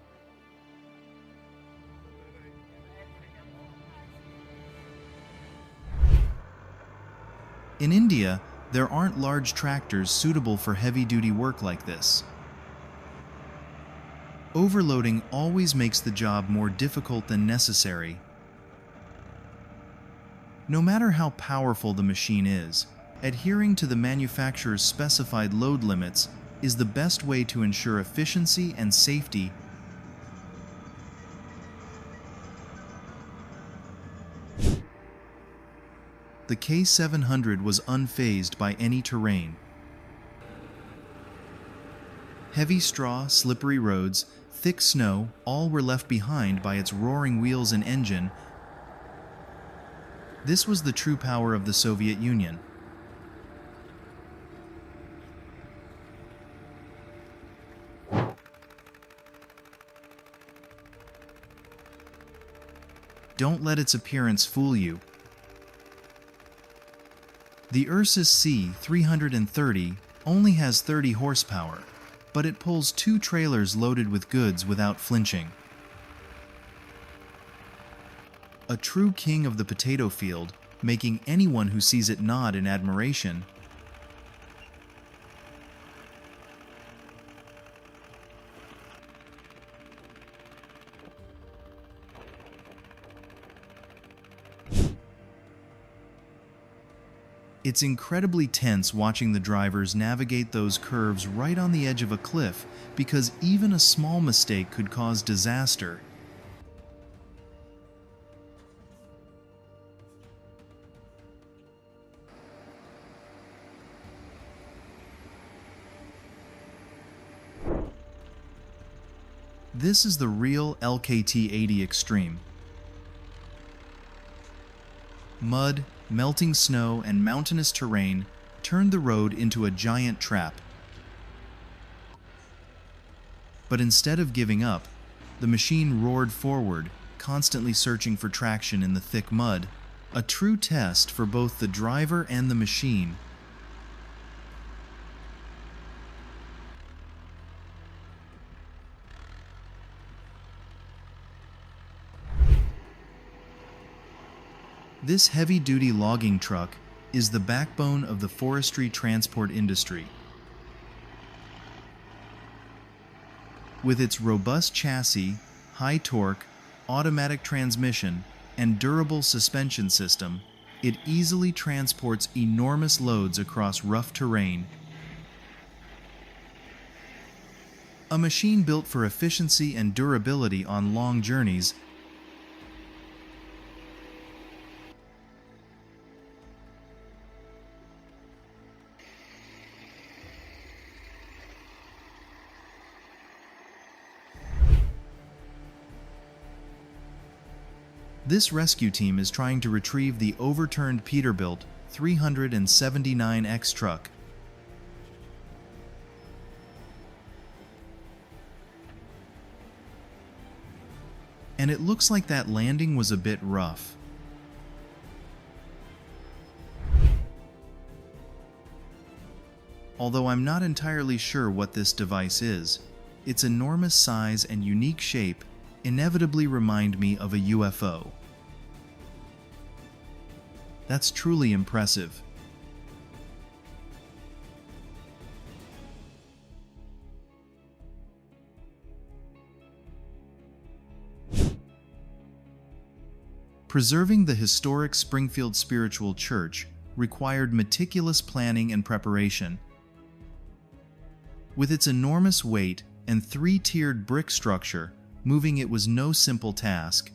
In India, there aren't large tractors suitable for heavy-duty work like this. Overloading always makes the job more difficult than necessary. No matter how powerful the machine is, adhering to the manufacturer's specified load limits is the best way to ensure efficiency and safety. The K700 was unfazed by any terrain. Heavy straw, slippery roads, thick snow, all were left behind by its roaring wheels and engine. This was the true power of the Soviet Union. Don't let its appearance fool you. The Ursus C330 only has 30 horsepower, but it pulls 2 trailers loaded with goods without flinching. A true king of the potato field, making anyone who sees it nod in admiration. It's incredibly tense watching the drivers navigate those curves right on the edge of a cliff, because even a small mistake could cause disaster. This is the real LKT-80 Extreme. Mud, melting snow, and mountainous terrain turned the road into a giant trap. But instead of giving up, the machine roared forward, constantly searching for traction in the thick mud, a true test for both the driver and the machine. This heavy-duty logging truck is the backbone of the forestry transport industry. With its robust chassis, high torque, automatic transmission, and durable suspension system, it easily transports enormous loads across rough terrain. A machine built for efficiency and durability on long journeys. This rescue team is trying to retrieve the overturned Peterbilt 379X truck. And it looks like that landing was a bit rough. Although I'm not entirely sure what this device is, its enormous size and unique shape inevitably remind me of a UFO. That's truly impressive. Preserving the historic Springfield Spiritual Church required meticulous planning and preparation. With its enormous weight and three-tiered brick structure, moving it was no simple task.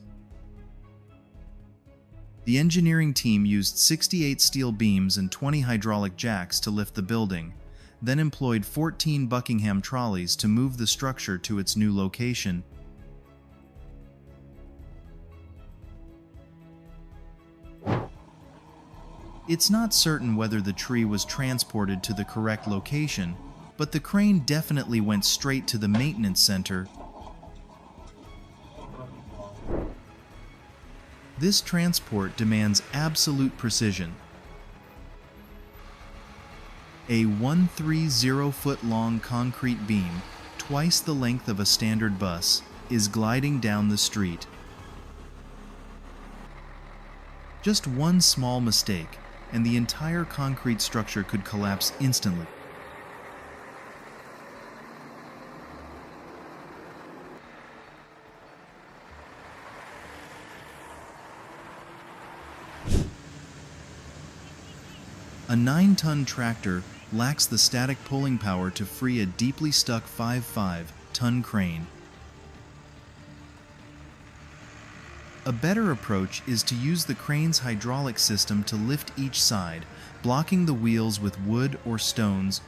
The engineering team used 68 steel beams and 20 hydraulic jacks to lift the building, then employed 14 Buckingham trolleys to move the structure to its new location. It's not certain whether the tree was transported to the correct location, but the crane definitely went straight to the maintenance center. This transport demands absolute precision. A 130-foot-long concrete beam, twice the length of a standard bus, is gliding down the street. Just one small mistake, and the entire concrete structure could collapse instantly. A 9-ton tractor lacks the static pulling power to free a deeply stuck 5.5-ton crane. A better approach is to use the crane's hydraulic system to lift each side, blocking the wheels with wood or stones.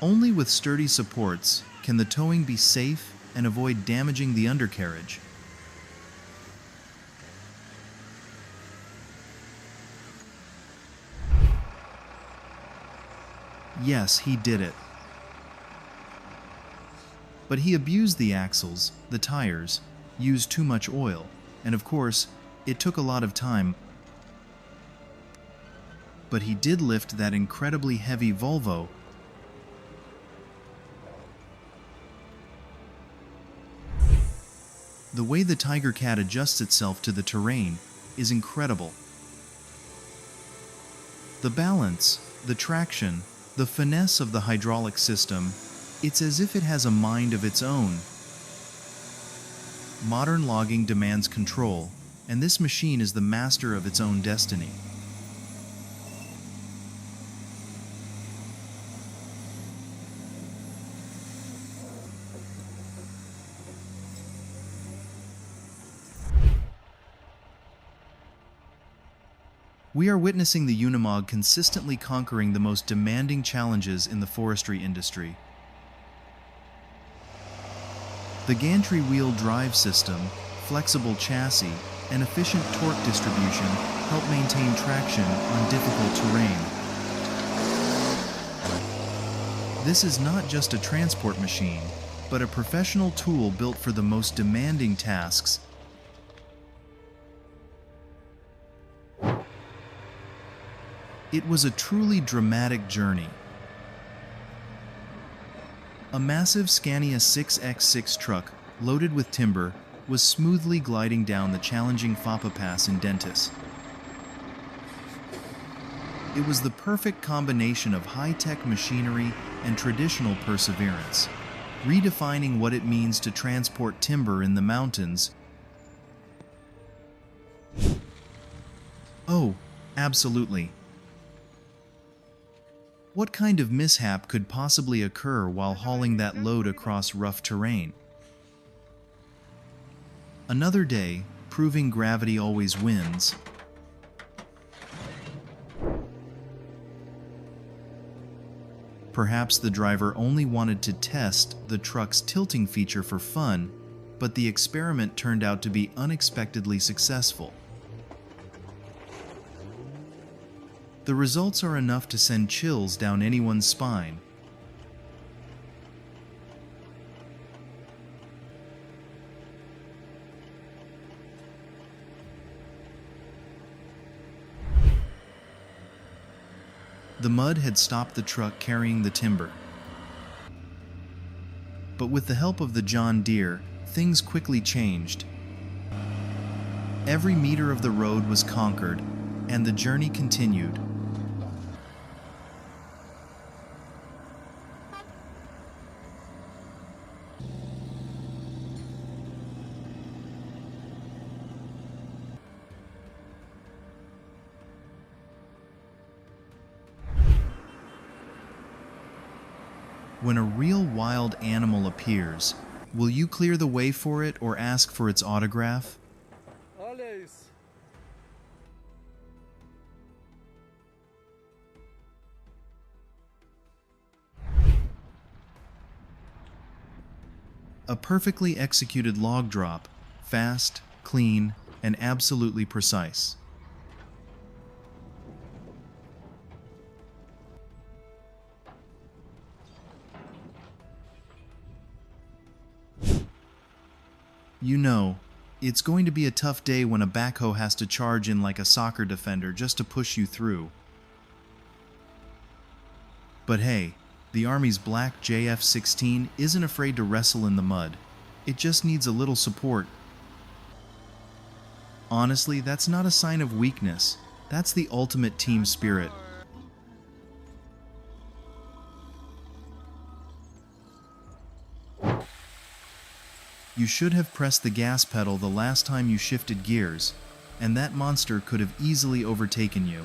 Only with sturdy supports can the towing be safe and avoid damaging the undercarriage. Yes, he did it. But he abused the axles, the tires, used too much oil, and of course, it took a lot of time. But he did lift that incredibly heavy Volvo. The way the Tiger Cat adjusts itself to the terrain is incredible. The balance, the traction, the finesse of the hydraulic system, it's as if it has a mind of its own. Modern logging demands control, and this machine is the master of its own destiny. We are witnessing the Unimog consistently conquering the most demanding challenges in the forestry industry. The gantry wheel drive system, flexible chassis, and efficient torque distribution help maintain traction on difficult terrain. This is not just a transport machine, but a professional tool built for the most demanding tasks. It was a truly dramatic journey. A massive Scania 6x6 truck, loaded with timber, was smoothly gliding down the challenging Fapa Pass in Dentis. It was the perfect combination of high-tech machinery and traditional perseverance, redefining what it means to transport timber in the mountains. Oh, absolutely. What kind of mishap could possibly occur while hauling that load across rough terrain? Another day, proving gravity always wins. Perhaps the driver only wanted to test the truck's tilting feature for fun, but the experiment turned out to be unexpectedly successful. The results are enough to send chills down anyone's spine. The mud had stopped the truck carrying the timber. But with the help of the John Deere, things quickly changed. Every meter of the road was conquered, and the journey continued. When a real wild animal appears, will you clear the way for it or ask for its autograph? Always. A perfectly executed log drop, fast, clean, and absolutely precise. You know, it's going to be a tough day when a backhoe has to charge in like a soccer defender just to push you through. But hey, the Army's black JF-16 isn't afraid to wrestle in the mud. It just needs a little support. Honestly, that's not a sign of weakness. That's the ultimate team spirit. You should have pressed the gas pedal the last time you shifted gears, and that monster could have easily overtaken you.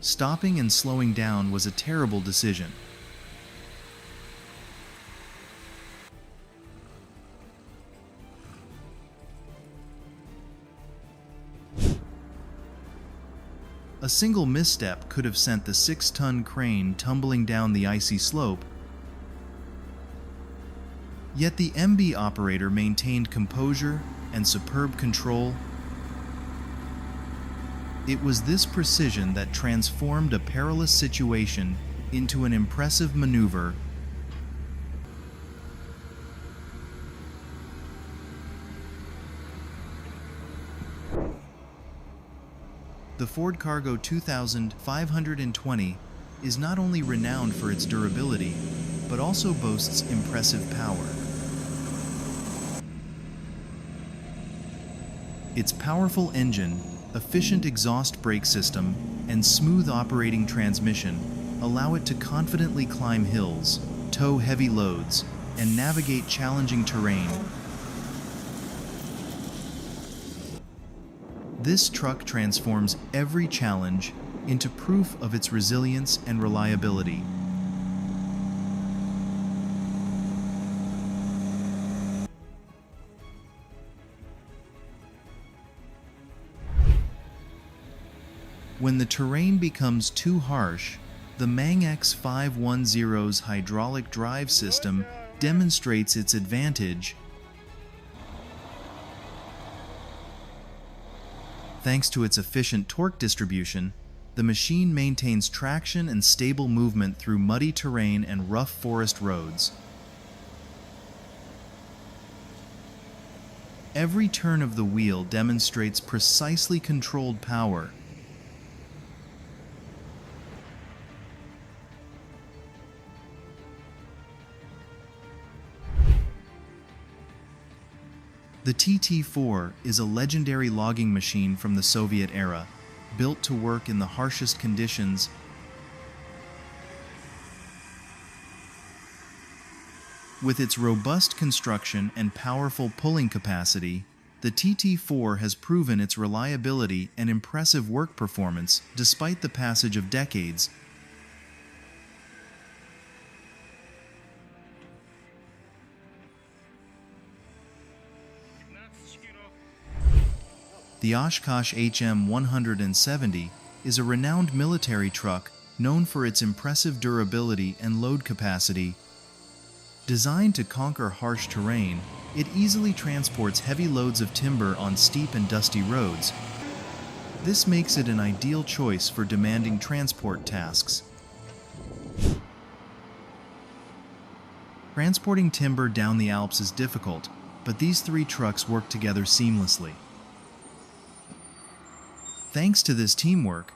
Stopping and slowing down was a terrible decision. A single misstep could have sent the 6-ton crane tumbling down the icy slope. Yet the MB operator maintained composure and superb control. It was this precision that transformed a perilous situation into an impressive maneuver. The Ford Cargo 2520 is not only renowned for its durability, but also boasts impressive power. Its powerful engine, efficient exhaust brake system, and smooth operating transmission allow it to confidently climb hills, tow heavy loads, and navigate challenging terrain. This truck transforms every challenge into proof of its resilience and reliability. When the terrain becomes too harsh, the Mang X510's hydraulic drive system demonstrates its advantage. Thanks to its efficient torque distribution, the machine maintains traction and stable movement through muddy terrain and rough forest roads. Every turn of the wheel demonstrates precisely controlled power. The TT4 is a legendary logging machine from the Soviet era, built to work in the harshest conditions. With its robust construction and powerful pulling capacity, the TT4 has proven its reliability and impressive work performance despite the passage of decades. The Oshkosh HM170 is a renowned military truck known for its impressive durability and load capacity. Designed to conquer harsh terrain, it easily transports heavy loads of timber on steep and dusty roads. This makes it an ideal choice for demanding transport tasks. Transporting timber down the Alps is difficult, but these three trucks work together seamlessly. Thanks to this teamwork,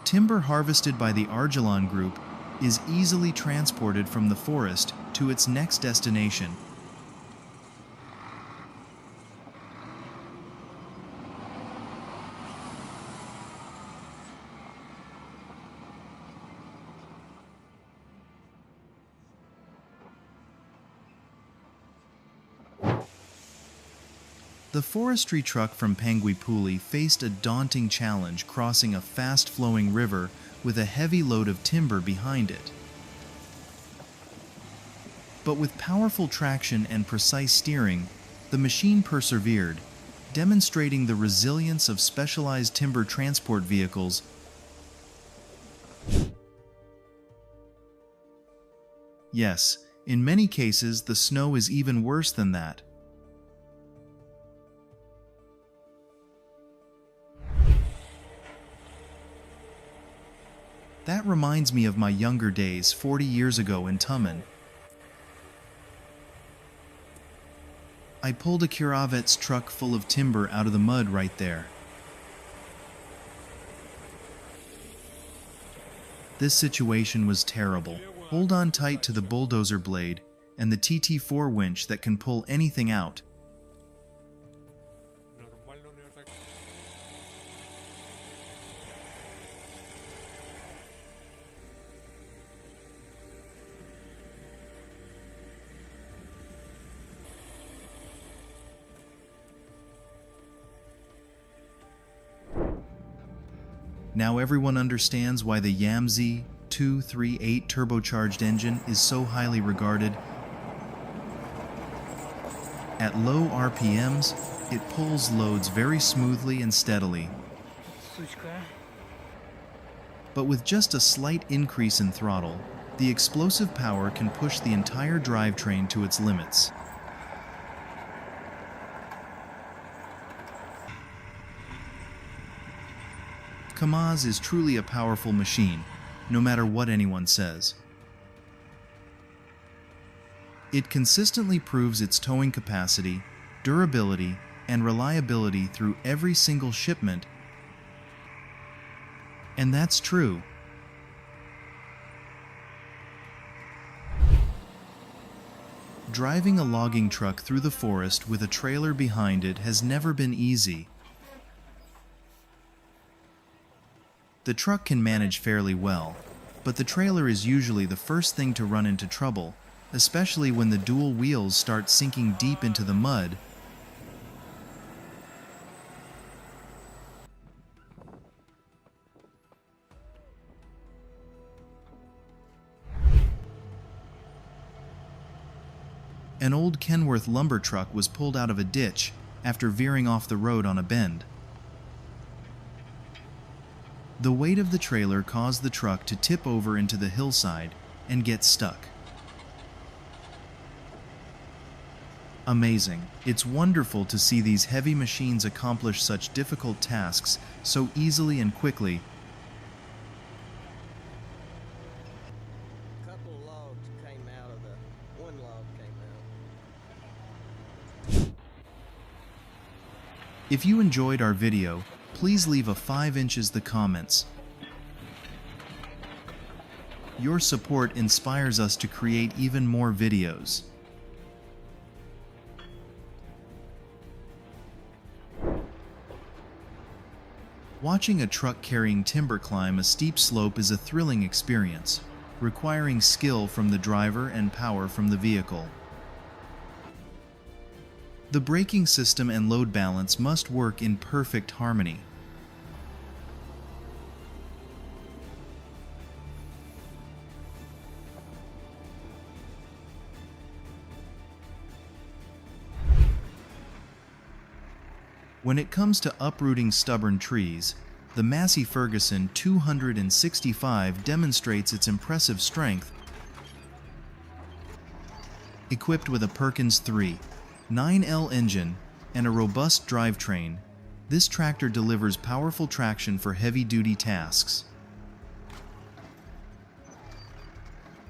timber harvested by the Argelon Group is easily transported from the forest to its next destination. The forestry truck from Panguipuli faced a daunting challenge crossing a fast-flowing river with a heavy load of timber behind it. But with powerful traction and precise steering, the machine persevered, demonstrating the resilience of specialized timber transport vehicles. Yes, in many cases, the snow is even worse than that. That reminds me of my younger days 40 years ago in Tummen. I pulled a Kiravet's truck full of timber out of the mud right there. This situation was terrible. Hold on tight to the bulldozer blade and the TT4 winch that can pull anything out. Now everyone understands why the YAMZ 238 turbocharged engine is so highly regarded. At low RPMs, it pulls loads very smoothly and steadily. But with just a slight increase in throttle, the explosive power can push the entire drivetrain to its limits. KAMAZ is truly a powerful machine, no matter what anyone says. It consistently proves its towing capacity, durability, and reliability through every single shipment. And that's true. Driving a logging truck through the forest with a trailer behind it has never been easy. The truck can manage fairly well, but the trailer is usually the first thing to run into trouble, especially when the dual wheels start sinking deep into the mud. An old Kenworth lumber truck was pulled out of a ditch after veering off the road on a bend. The weight of the trailer caused the truck to tip over into the hillside and get stuck. Amazing. It's wonderful to see these heavy machines accomplish such difficult tasks so easily and quickly. A couple logs came out of the one log came out. If you enjoyed our video, please leave a 5 inches the comments. Your support inspires us to create even more videos. Watching a truck carrying timber climb a steep slope is a thrilling experience, requiring skill from the driver and power from the vehicle. The braking system and load balance must work in perfect harmony. When it comes to uprooting stubborn trees, the Massey Ferguson 265 demonstrates its impressive strength. Equipped with a Perkins 3.9L engine and a robust drivetrain, this tractor delivers powerful traction for heavy-duty tasks.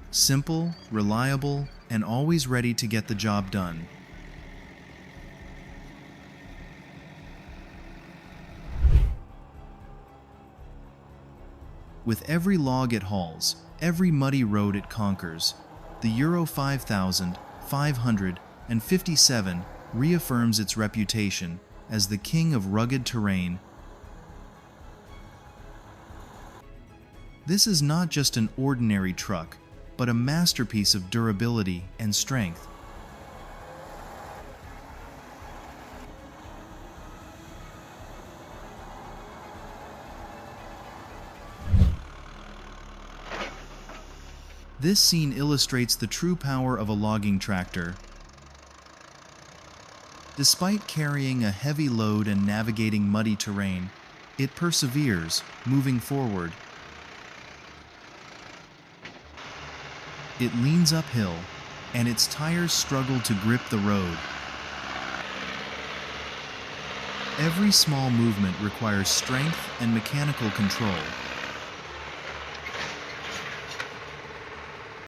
Simple, reliable, and always ready to get the job done. With every log it hauls, every muddy road it conquers, the Euro 5557 reaffirms its reputation as the king of rugged terrain. This is not just an ordinary truck, but a masterpiece of durability and strength. This scene illustrates the true power of a logging tractor. Despite carrying a heavy load and navigating muddy terrain, it perseveres, moving forward. It leans uphill, and its tires struggle to grip the road. Every small movement requires strength and mechanical control.